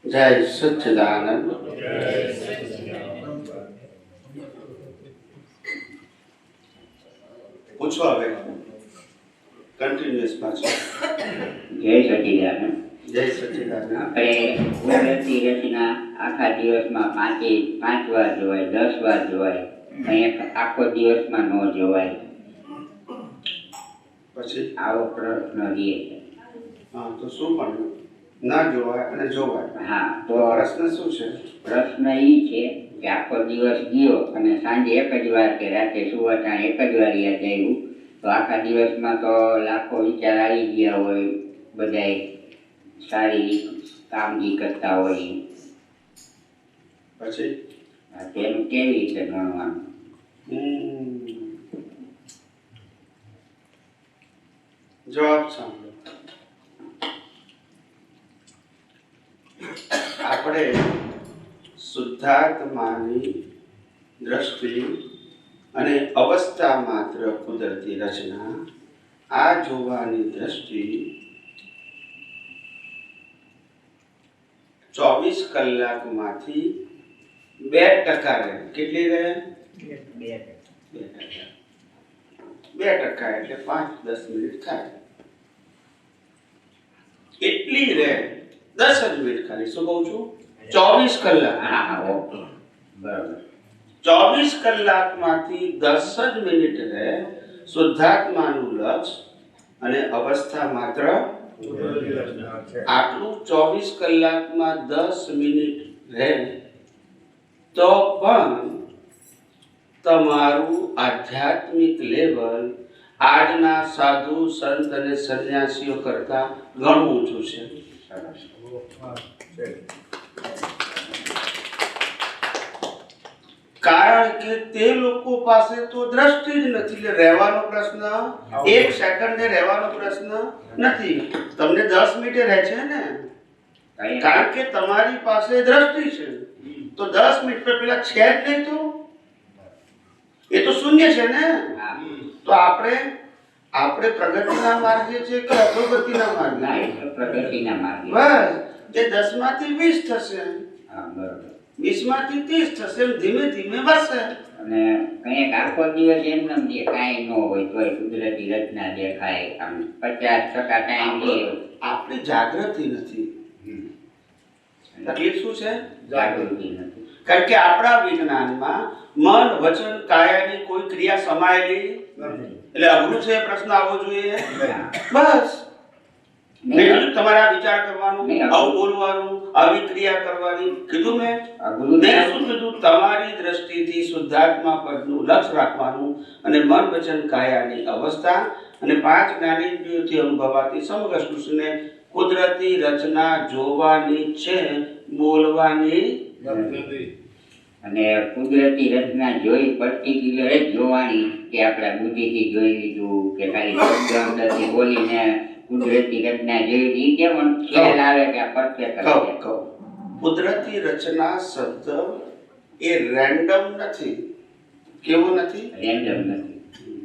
જય સચ્ચિદાનંદ. પૂછો હવે કન્ટિન્યુઅસ પાછો. જય સચિદાનંદ. જય સચ્ચિદાનંદ. આપણે કુદરતી રચના આખા દિવસમાં 5 વાર જોવાય, 10 વાર જોવાય, અહીંયા આખો દિવસમાં ન જોવાય. પછી આવો પ્રશ્ન રહે છે. હા, તો શું પણ ના જોવાય અને જોવાય? હા, તો પ્રશ્ન શું છે? પ્રશ્ન એ છે કે આખો દિવસ ગયો અને સાંજે એક જ વાર કે રાતે સુવાટાણ એક જ વાર યાદ આવ્યું, તો આખા દિવસમાં તો લાખો વિચાર આવી ગયા હોય, બધાય શારીરિક કામગીરી કરતા હોય. પછી તેનું કેવી રીતે ગણવાનું? જવાબ સાંભળો. આપણે શુદ્ધાત્માની દ્રષ્ટિ અને અવસ્થા માત્ર કુદરતી રચના આ જોવાની દ્રષ્ટિ 24 કલાકમાંથી 2% રહે. કેટલી રહે? 2%. 2% એટલે 5-10 મિનિટ થાય. એટલી રહે 10 જ મિનિટ ખાલી. શું કહું છું? 24 કલાક. હા, ઓકે, બરાબર. 24 કલાકમાંથી 10 જ મિનિટ રહે શુદ્ધાત્માનું લક્ષ અને અવસ્થા માત્ર આટલું. 24 કલાકમાં 10 મિનિટ રહે તો પણ તમારું આધ્યાત્મિક લેવલ આજના સાધુ સંત અને સંન્યાસીઓ કરતા ઘણું ઊંચું છે. કારણ કે તે લોકો પાસે તો દ્રષ્ટિ જ નથી. એટલે રહેવાનો પ્રશ્ન, 1 સેકન્ડે રહેવાનો પ્રશ્ન નથી. તમને 10 મિનિટે રહે છે ને, કારણ કે તમારી પાસે દ્રષ્ટિ છે. તો 10 મિનિટ પર પેલા છે જ નહીં, તો એ તો શૂન્ય છે ને. તો આપણે પ્રગતિના માર્ગે છે કે અધોગતિના માર્ગે? પ્રગતિના માર્ગે. બસ, એ 10 માંથી 20 થશે, હા, બરાબર. 20 માંથી 30 થશે, એમ ધીમે ધીમે વધશે. અને કંઈક આખો દિવસ એમને જે કાંઈ ન હોય તોય કુદરતી રચના દેખાય. આમ 50% ટાઈમ લે. આપણી જાગૃતિ નથી. તકલીફ શું છે? જાગૃતિ નથી. કારણ કે આપણા વિજ્ઞાનમાં મન, વચન, કાયાની કોઈ ક્રિયા સમાયેલી નથી. એટલે અઘરું છે. પ્રશ્ન આવવો જોઈએ. બસ, તમારે આ વિચાર કરવાનું, આવું બોલવાનું, આવી ક્રિયા કરવાની કીધું મેં. શું કીધું? તમારી દ્રષ્ટિથી શુદ્ધાત્મા પદનું લક્ષ્ય રાખવાનું અને મન, વચન, કાયાની અવસ્થા અને 5 જ્ઞાનેન્દ્રિયોથી અનુભવાતી સમગ્ર સૃષ્ટિને કુદરતી રચના જોવાની છે, બોલવાની નથી. અને કુદરતી રચના જોઈ પર્ટિક્યુલર જ જોવાની, કે આપણે બુદ્ધિથી જોઈ લીધું કે ખાલી શબ્દ અંદરથી બોલીને કુદરતી રચના જોઈ લીધી, કેમ ખ્યાલ આવે કે આ પરફેક્ટ? કુદરતી રચના શબ્દ એ રેન્ડમ નથી. કેવું નથી? રેન્ડમ નથી.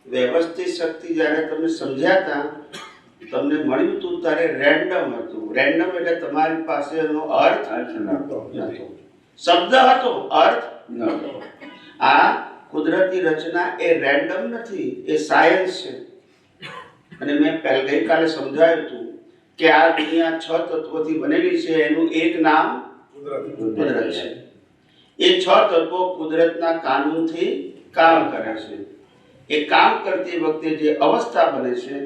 વ્યવસ્થિત શક્તિ જ્યારે તમે સમજ્યા હતા, તમને મળ્યું હતું ત્યારે રેન્ડમ હતું. રેન્ડમ એટલે તમારી પાસે એનો અર્થ નહોતો. શબ્દ હતો, અર્થ નહોતો. આ કુદરતી રચના એ રેન્ડમ નથી, એ સાયન્સ છે. અને મેં ગઈકાલે સમજાવ્યું હતું કે આ દુનિયા 6 તત્વોથી બનેલી છે. એનું એક નામ કુદરત છે. એ 6 તત્વો કુદરતના કાનૂનથી કામ કરે છે. એ કામ કરતી વખતે જે અવસ્થા બને છે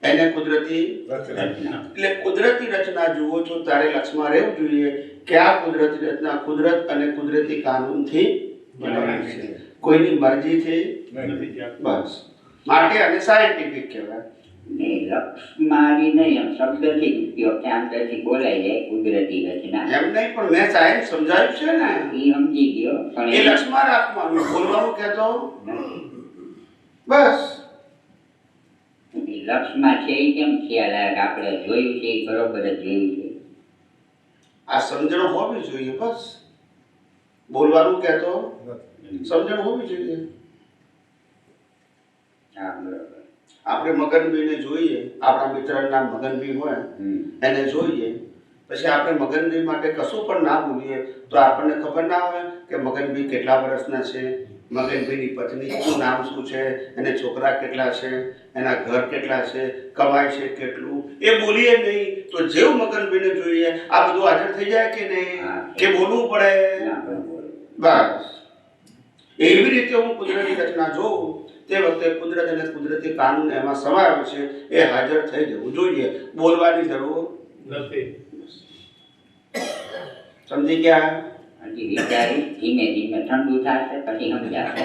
એને કુદરતી રચના. એટલે કુદરતી રચના જુઓ છો ત્યારે લક્ષમાં રહેવું જોઈએ કે આ કુદરતી રચના કુદરત અને કુદરતી કાનૂનથી બનેલી છે, કોઈની મરજીથી નથી. બસ, માટે અને સાયન્ટિફિક કહેવાય. લક્ષમાં નહીં, એમ શબ્દથી ઉપયોગ આંતરથી બોલાઈ જાય કુદરતી રચના. એમ નહીં, પણ મેં સાયન્સ સમજાવ્યું છે ને, એ સમજી ગયો. પણ એ લક્ષમાં રાખવાનું, બોલવાનું કહેતો બસ. લક્ષમાં છે એ કેમ ખ્યાલ આવે કે આપણે જોયું છે એ બરોબર જ જોયું છે? આ સમજણ હોવી જોઈએ. બસ, બોલવાનું કહેતો સમજણ હોવી જોઈએ. હા, બરોબર. આપણે મગનભાઈને જોઈએ, આપણા મિત્રનું નામ મગનભાઈ હોય, એને જોઈએ પછી આપણે મગનભાઈ માટે કશું પણ ના બોલીએ તો આપણને ખબર ના આવે કે મગનભાઈ કેટલા વર્ષના છે, મગનભાઈની પત્નીનું નામ શું છે, એને છોકરા કેટલા છે, એના ઘર કેટલા છે, કમાય છે કેટલું, એ બોલીએ નહીં તો જેવું મગનભાઈને જોઈએ આ બધું હાજર થઈ જાય કે નહીં, કે બોલવું પડે? બસ એવી રીતે હું કુદરતી રચના જોઉં તે વખતે કુદરત અને કુદરતી કાનૂન એમાં સમાવેશ છે એ હાજર થઈ જવું જોઈએ, બોલવાની જરૂર નથી. સમજી ગયા? હજી વિચારી ધીમે ધીમે ઠંડુ થશે પછી સમજાશે.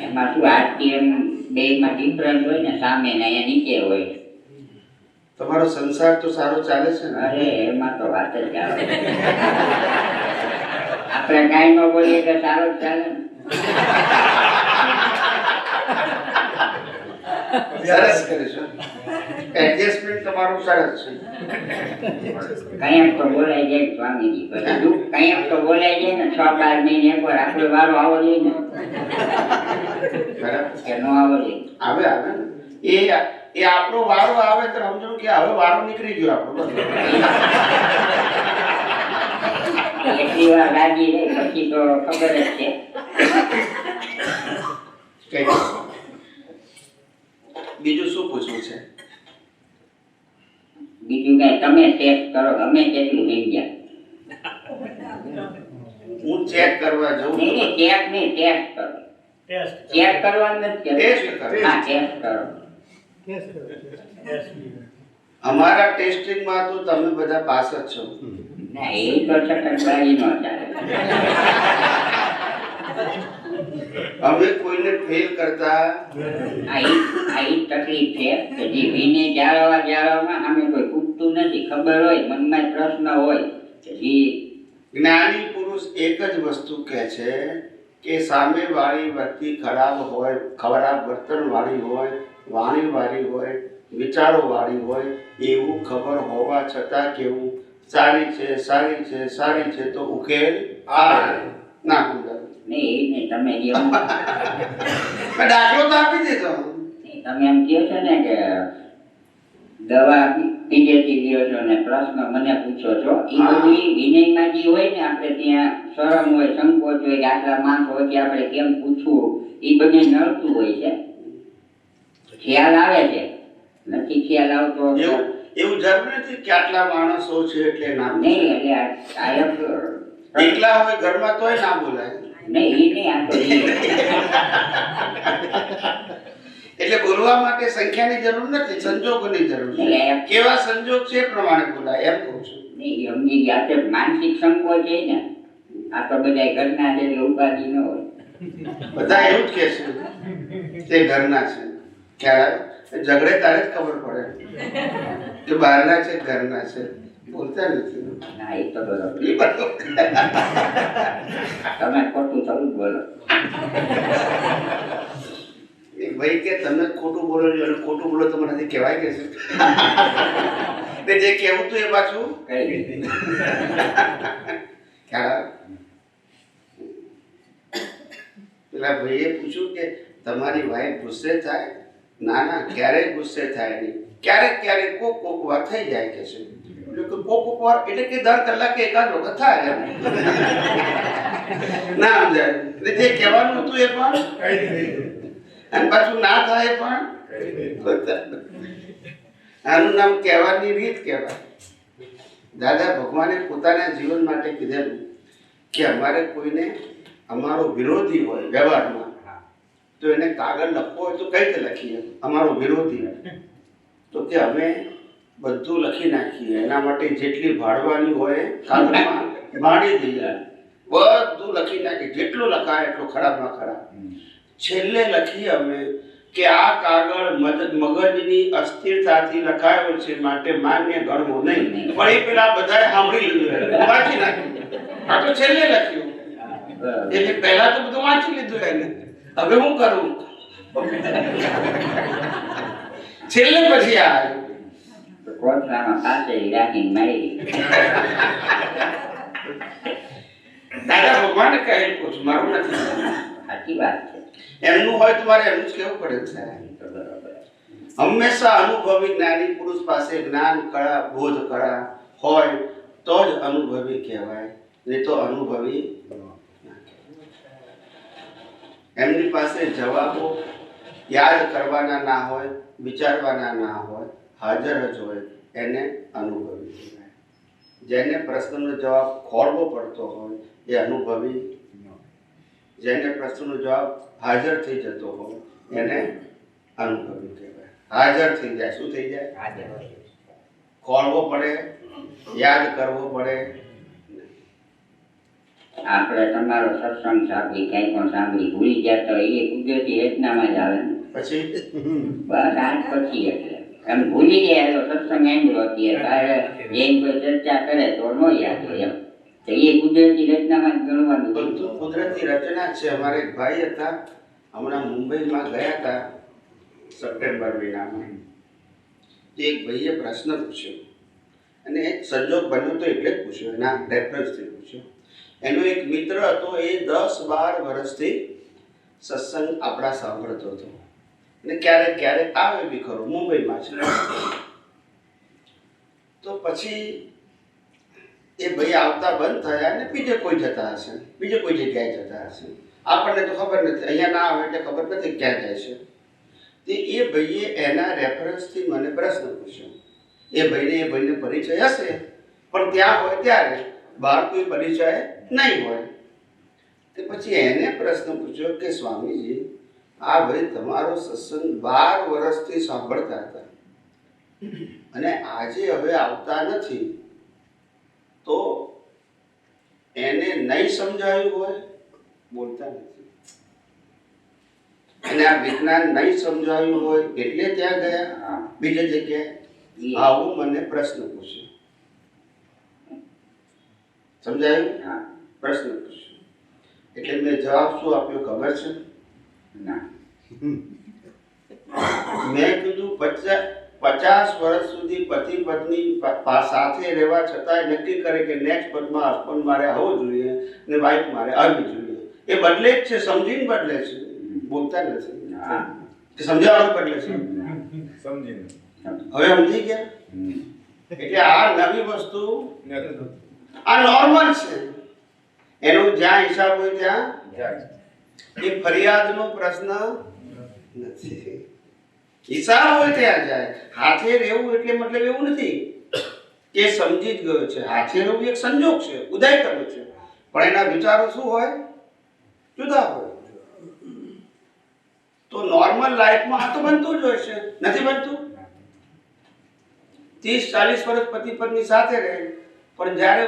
એમાં શું આજથી એમ બેમાં ડિફરન્સ હોય ને, સામે ને અહીંયા નીચે હોય. તમારો સંસાર તો સારો ચાલે છે ને? અરે એમાં તો વાત જ આવે. આપણે કાંઈ ન બોલીએ કે સારું જ ચાલે ને. સરસ કરીશું, એડજસ્ટમેન્ટ તમારું સરસ છે. કંઈક તો બોલાઈ જાય સ્વામીજી, બધું કંઈક તો બોલાઈ જાય ને. 6-12 મહિને એકવાર આપણો વારો આવો જોઈએ ને, કે ન આવો જોઈએ? આવે આવે ને એ આપણો વારો આવે તો સમજો કે હવે વારો નીકળી ગયો આપણો. એટલી વાર લાગી રહે પછી તો ખબર જ છે. બીજું શું પૂછવું છે? બીજું કઈ તમે ટેસ્ટ કરો, અમે કેટલું સમજ્યા. હું ચેક કરવા જાઉં? નહીં ચેક નહીં, ટેસ્ટ કરો. ચેક કરવાનું નથી, ટેસ્ટ કરો. હા ટેસ્ટ કરો. અમારા ટેસ્ટિંગમાં તો તમે બધા પાસ જ છો. ના એ તો છટકબાજી ન ચાલે. અમે કોઈને ફેલ કરતા આ તકલીફ છે કે જે વિને જાળવવામાં સામે કોઈ પૂછતું નથી. ખબર હોય, મનમાં પ્રશ્ન હોય કે જે જ્ઞાની પુરુષ એક જ વસ્તુ કહે છે કે સામે વાળી વ્યક્તિ ખરાબ હોય, ખરાબ વર્તન વાળી હોય, વાણી વાળી હોય, વિચારો વાળી હોય, એવું ખબર હોવા છતાં કેવું સારી છે, સારી છે, સારી છે તો ઉકેલ આવે ના. નહીં નહીં, તમે જેમ દાખલો તો આપી દીધો. તમે એમ કહો છો ને કે દવા પીજેથી લ્યો છો ને પ્રશ્ન મને પૂછો છો, એ બધી વિનયમાં જે હોય ને, આપણે ત્યાં શરમ હોય, સંકોચ હોય કે આટલા માણસો વચ્ચે આપણે કેમ પૂછવું, એ બધું નડતું હોય છે. ખ્યાલ આવે છે, નથી ખ્યાલ આવતો એવું જરૂરી નથી કે આટલા માણસો છે એટલે ના નહીં. એટલે એકલા હોય ઘરમાં તોય ના બોલાય. નહીં એ નહીં, આ તો એટલે બોલવા માટે સંખ્યાની જરૂર નથી, સંજોગોની જરૂર છે. કેવા સંજોગ છે એ પ્રમાણે બોલાય એમ કહું છું. નહીં સમજી ગયા. આપણે માનસિક સંકોચ છે ને, આ તો બધા ઘરના છે એટલે ઉપાધિ ન હોય. બધા એવું જ કહે છે તે ઘરના છે. ખ્યાલ ઝઘડે તારે જ ખબર પડે કે બહારના છે ઘરના છે, બોલતા નથી. ના એ તો બરોબર, તમે ખોટું થયું બોલો. ભાઈ કે તમે ખોટું બોલો છો અને ખોટું બોલો તો મને કહેવાય કે છે જે કહેવું તું એ પાછું કઈ ખ્યાલ. પેલા ભાઈએ પૂછ્યું કે તમારી વાઈફ ગુસ્સે થાય? ના ના, ક્યારેય ગુસ્સે થાય નહીં, ક્યારેક કોક વાર થઈ જાય કે છે. કોક વાર એટલે કે દર કલાકે એકાદ વખત થાય ના સમજાય. જે કહેવાનું હતું એ પણ અને પાછું ના થાય પણ. આનું નામ કહેવાની રીત કહેવાય. દાદા ભગવાને પોતાના જીવન માટે કીધેલું કે અમારે કોઈને અમારો વિરોધી હોય વ્યવહારમાં તો એને કાગળ લખવો હોય તો કઈ રીતે લખીએ? અમારો વિરોધી તો કે અમે બધું લખી નાખીએ, એના માટે જેટલી ભાડવાની હોય કાગળમાં ભાડી દઈએ, બધું લખી નાખીએ, જેટલું લખાય એટલું ખરાબમાં ખરાબ. છેલ્લે લખીએ અમે કે આ કાગળ મગજની અસ્થિરતાથી લખાયો છે માટે માન્ય ગણવો નહીં. પણ એ પેલા બધાએ સાંભળી લીધું, વાંચી નાખ્યું. આ તો છેલ્લે લખ્યું એટલે પહેલા તો બધું વાંચી લીધું એને. હવે હું કરું? છેલ્લે પછી આ કોથળામાં પાસે રાખીને મારી. દાદા ભગવાને કહેલું છું, મારું નથી. સાચી વાત છે. એમનું હોય તો મારે એમનું જ કહેવું પડે છે. હંમેશા અનુભવી જ્ઞાની પુરુષ પાસે જ્ઞાન કળા બોધ કળા હોય તો જ અનુભવી કહેવાય, નહીં તો અનુભવી ના કહેવાય. એમની પાસે જવાબો યાદ કરવાના ના હોય, વિચારવાના ના હોય, હાજર જ હોય, એને અનુભવી કહેવાય. જેને પ્રશ્નનો જવાબ ખોરવો પડતો હોય એ અનુભવી, જેને પ્રશ્નનો જવાબ હાજર થઈ જતો હોય એને અનુભવી કહેવાય. હાજર થઈ જાય, શું થઈ જાય? ખોરવો પડે, યાદ કરવો પડે. આપણે તમારો સત્સંગ સાંભળી કંઈ પણ સાંભળી ભૂલી ગયા તો એ કુદરતી રચનામાં જ આવે ને. પછી બસ આજ પછી એટલે એમ ભૂલી ગયા તો સત્સંગ એમ અત્યારે તારે જેમ કોઈ ચર્ચા કરે તો ન યાદ હોય એમ. તો એ કુદરતી રચનામાં જ ગણવાનું. બધું કુદરતી રચના છે. અમારે એક ભાઈ હતા, હમણાં મુંબઈમાં ગયા હતા સપ્ટેમ્બર મહિનામાં. એક ભાઈએ પ્રશ્ન પૂછ્યો અને એક સંજોગ બન્યો તો એટલે જ પૂછ્યો, એના રેફરન્સથી પૂછ્યો. એનો એક મિત્ર હતો, એ 10-12 વર્ષથી સત્સંગ આપણા સાંભળતો હતો અને ક્યારેક ક્યારેક આવે બી ખરો, મુંબઈમાં છે. તો પછી એ ભાઈ આવતા બંધ થયા અને બીજે કોઈ જતા હશે, બીજે કોઈ જગ્યાએ જતા હશે. આપણને તો ખબર નથી, અહીંયા ના આવે એટલે ખબર નથી ક્યાં જાય છે. તે એ ભાઈએ એના રેફરન્સથી મને પ્રશ્ન પૂછ્યો. એ ભાઈને પરિચય હશે પણ ત્યાં હોય ત્યારે, બહાર કોઈ પરિચય નહીં હોય. તે પછી એને પ્રશ્ન પૂછ્યો કે સ્વામીજી, આ ભાઈ તમારો સત્સંગ 12 વર્ષથી સાંભળતા હતા અને આજે હવે આવતા નથી, તો એને નહીં સમજાયું હોય? બોલતા નથી. અને આ વિજ્ઞાન નહીં સમજાયું હોય એટલે ત્યાં ગયા બીજી જગ્યાએ? આવું મને પ્રશ્ન પૂછ્યો. સમજાયું? પ્રશ્ન પૂછ્યો એટલે મેં જવાબ શું આપ્યો ખબર છે? ના. મેં કીધું 50 વર્ષ સુધી પતિ પત્ની સાથે રહેવા છતાં નક્કી કરે કે નેક્સ્ટ પદમાં હસબન્ડ મારે આવવો જોઈએ અને વાઈફ મારે આવવી જોઈએ. એ બદલે જ છે, સમજીને બદલે છે, બોલતા નથી. સમજાવવાનું બદલે છે. હવે સમજી ગયા? એટલે આ નવી વસ્તુ, આ નોર્મલ છે. એનો જ્યાં હિસાબ હોય ત્યાં એ ફરિયાદનો પ્રશ્ન નથી. હિસાબ હોય ત્યાં જાય. હાથે રહેવું એટલે મતલબ એવું નથી કે સમજી જ ગયો છે. હાથે રહેવું એક સંજોગ છે, ઉદય કર્યો છે, પણ એના વિચારો શું હોય? જુદા હોય. તો નોર્મલ લાઈફમાં આ તો બનતું જ હોય છે, નથી બનતું? 30-40 વર્ષ પતિ પત્ની સાથે રહે, પણ જ્યારે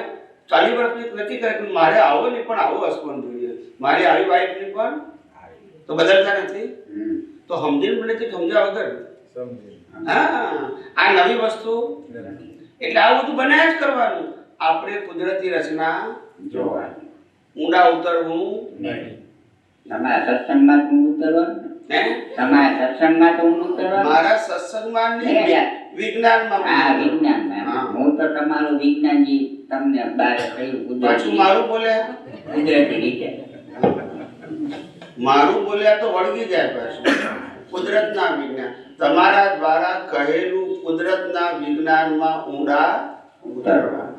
40 વર્ષની નક્કી કરે કે મારે આવો નહીં પણ આવો હસબન્ડ જોઈએ, મારે આવી વાઈફ નહીં પણ, તો બદલતા નથી. તો સમજીને બને છે, સમજ્યા વગર. હા, આ નવી વસ્તુ. એટલે આવું બધું બનાવ્યા જ કરવાનું. આપણે કુદરતી રચના જોવાની, ઊંડા ઉતરવું નહીં. તમારા સત્સંગમાં તો ઉતરવાનું. તમારા સત્સંગમાં તો ઉતરવાનું. મારા સત્સંગમાં નહીં, વિજ્ઞાનમાં. હા, વિજ્ઞાનમાં. હું તો તમારું વિજ્ઞાનજી તમને બાર કહ્યું. પાછું મારું બોલ્યા, કુદરતી રીતે મારું બોલ્યા તો વળગી જાય પાછું. કુદરતના વિજ્ઞાન તમારા દ્વારા કહેલું કુદરતના વિજ્ઞાનમાં ઊંડા ઉતરવા.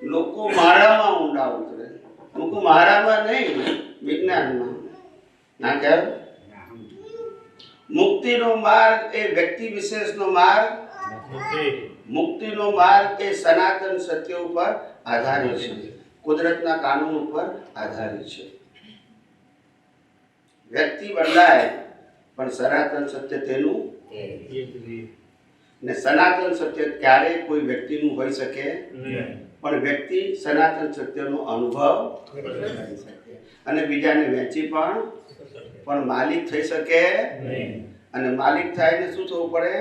લોકો મારામાં ઊંડા ઉતરે, લોકો મારામાં નહીં, વિજ્ઞાનમાં. ના કહેવાય? મુક્તિનો માર્ગ એ વ્યક્તિ વિશેષનો માર્ગ, મુક્તિનો માર્ગ એ સનાતન સત્ય ઉપર આધારિત છે, કુદરતના કાનૂન ઉપર આધારિત છે. વ્યક્તિ બદલાય પણ સનાતન સત્ય તેનું, ને સનાતન સત્ય ક્યારેય કોઈ વ્યક્તિનું હોઈ શકે પણ વ્યક્તિ સનાતન સત્યનો અનુભવ કરી શકે અને બીજાને વેચી પણ માલિક થઈ શકે. અને માલિક થાય ને શું થવું પડે?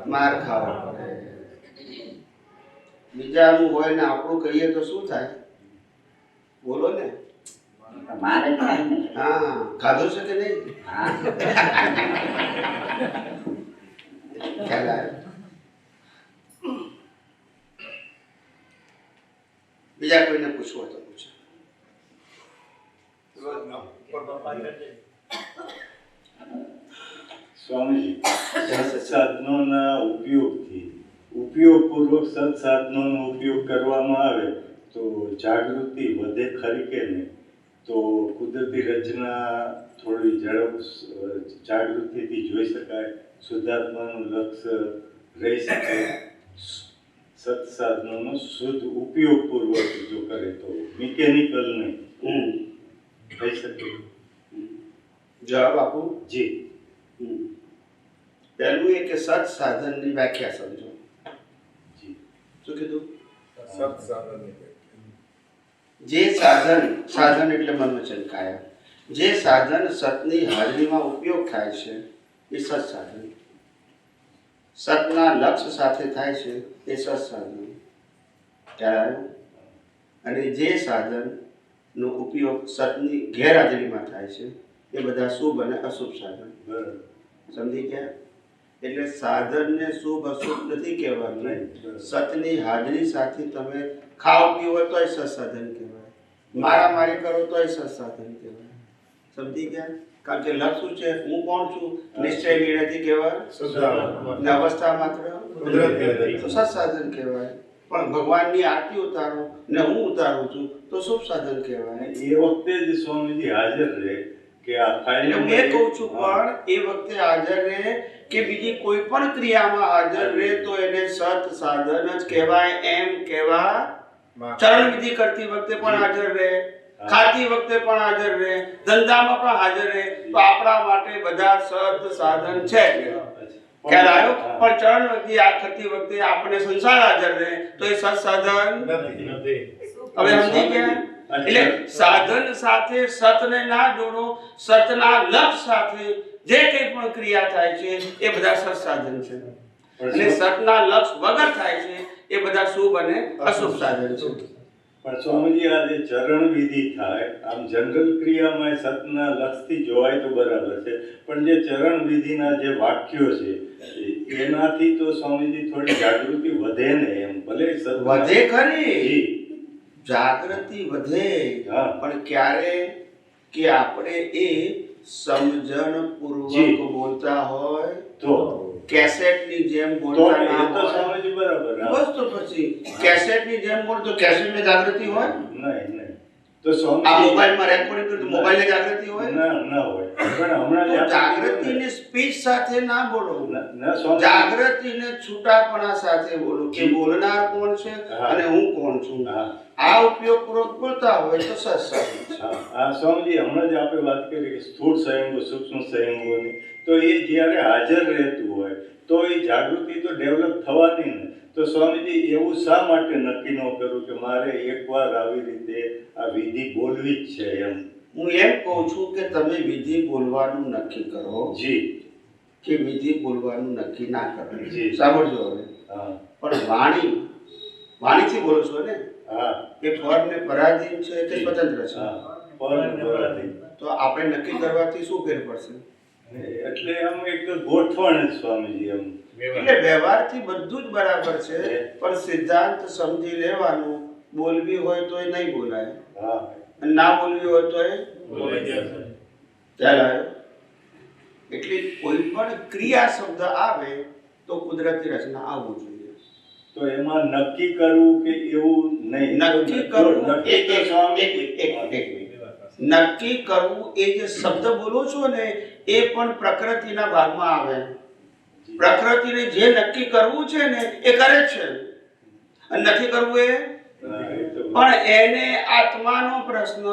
માર ખાવો પડે. બીજાનું હોય ને આપણું કહીએ તો શું થાય? બોલો ને. મારે હા, ખાધું છે કે નહીં? ખ્યાલ આવ્યો? બીજા કોઈને પૂછવું હોય તો પૂછો. સ્વામીજી, સત્સાધનોના ઉપયોગપૂર્વક સત્સાધનોનો ઉપયોગ કરવામાં આવે તો જાગૃતિ વધે ખરી કે નહીં? તો કુદરતી રચના થોડી જાગૃતિથી જોઈ શકાય, શુદ્ધાત્માનું લક્ષ્ય રહી શકે, સત્સાધનોનો શુદ્ધ ઉપયોગપૂર્વક જો કરે તો મિકેનિકલ નહીં થઈ શકે. જવાબ આપું? જી. પહેલું એ કે સત સાધનની વ્યાખ્યા સમજો. જી. શું કીધું? સત્સાધન જે સાધન એટલે મનોવચન કાયા, જે સાધન સતની હાજરીમાં ઉપયોગ થાય છે એ સત્સાધન. સતના લક્ષ્ય સાથે થાય છે એ સત્સાધન. ખ્યાલ આવ્યો? અને જે સાધનનો ઉપયોગ સતની ગેરહાજરીમાં થાય છે એ બધા શુભ અને અશુભ સાધન. બરાબર. સમજી ગયા? એટલે સાધનને શુભ અશુભ નથી કહેવાનું. સતની હાજરી સાથે તમે ખાઓ પીવો તોય સત્સાધન કહેવાય, મારામારી કરો તોય સત્સાધન કહેવાય. સમજી ગયા? કારણ કે લક્ષ શું છે? હું કોણ છું? નિશ્ચય નિર્ણયથી કહેવાય, ને અવસ્થા માત્ર તો સત્સાધન કહેવાય. પણ ભગવાનની આરતી ઉતારો ને હું ઉતારું છું તો શુભ સાધન કહેવાય. એ વખતે જ સ્વામીજી હાજર રહે કે આ એટલે હું એ કહું છું, પણ એ વખતે હાજર રહે કે બીજી કોઈ પણ ક્રિયામાં હાજર રહે તો એને સત સાધન જ કહેવાય. એમ કહેવા ચરણ વિધિ કરતી વખતે પણ હાજર રહે, ખાતી વખતે પણ હાજર રહે, ધંધામાં પણ હાજર રહે, તો આપણા માટે બધા સત સાધન છે. ખ્યાલ આવ્યો? પણ ચરણ વિધિ આ કરતી વખતે આપણે સંસાર હાજર રહે તો એ સત સાધન નથી. હવે સમજી ગયા? એટલે સાધન સાથે સતને ના જોડો, સતના લક્ષ સાથે જે કંઈ પણ ક્રિયા થાય છે એ બધા સત સાધન છે. અને સતના લક્ષ વગર થાય છે એ બધા શુભ અને અશુભ સાધન છે. પણ સ્વામીજી આ જે ચરણ વિધિ થાય, આમ જનરલ ક્રિયામાં સતના લક્ષથી જોવાય તો બરાબર છે, પણ જે ચરણ વિધિના જે વાક્યો છે એનાથી તો સ્વામીજી થોડી જાગૃતિ વધે ને? એમ ભલે વધે ખરી, જાગૃતિ વધે, પણ ક્યારે કે આપણે એ સમજણ પૂર્વક બોલતા હોય તો, કેસેટની જેમ બોલતા ના તો હોય સ્વામીજી બરાબર. બસ. તો પછી કેસેટની જેમ બોલ તો કેસેટની જાગૃતિ હોય? નહીં. તો આ સ્વામી મોબાઈલમાં રેકોર્ડિંગ કર્યું તો મોબાઈલની જાગૃતિ હોય? ના હોય. પણ હમણાં તો જાગૃતિને સ્પીચ સાથે ના બોલો, ના સ્વામી, જાગૃતિને છૂટાપણા સાથે બોલો કે બોલનાર કોણ છે અને હું કોણ છું. આ ઉપયોગ પૂર્વક બોલતા હોય તો સત્સંગ. આ સ્વામીજી હમણાં જ આપણે વાત કરી કે સ્થૂળ સંયમો સૂક્ષ્મ સંયમોની, તો એ જ્યારે હાજર રહેતું હોય તો એ જાગૃતિ તો ડેવલપ થવાની ને. તો સ્વામીજી એવું શા માટે નક્કી ન કરું કે મારે એકવાર આવી રીતે આ વિધિ બોલવી જ છે? એમ હું એમ કહું છું કે તમે વિધિ બોલવાનું નક્કી કરો. જી. કે વિધિ બોલવાનું નક્કી ના કરો. જી. સાંભળજો હવે. પણ વાણીથી બોલો છો ને? હા. એ પર ને પરાધીન છે કે સ્વતંત્ર છે? તો આપણે નક્કી કરવાથી શું ફેર પડશે? એટલે આમ એક ગોઠવણ જ સ્વામીજી. એમ એટલે વ્યવહારથી બધું જ બરાબર છે, પણ સિદ્ધાંત સમજી લેવાનું. બોલવી હોય તો એ નહીં બોલાય, અને ના બોલવી હોય તો એ ખ્યાલ આવ્યો? એટલે કોઈ પણ ક્રિયા શબ્દ આવે તો કુદરતી રચના આવવું જોઈએ. તો એમાં નક્કી કરવું કે એવું નહીં? નક્કી કરવું નક્કી કરવું એ જે શબ્દ બોલો છો ને એ પણ પ્રકૃતિના ભાગમાં આવે. પ્રકૃતિને જે નક્કી કરવું છે ને એ કરે છે, અને નથી કરવું એ પણ એને આત્માનો પ્રશ્ન,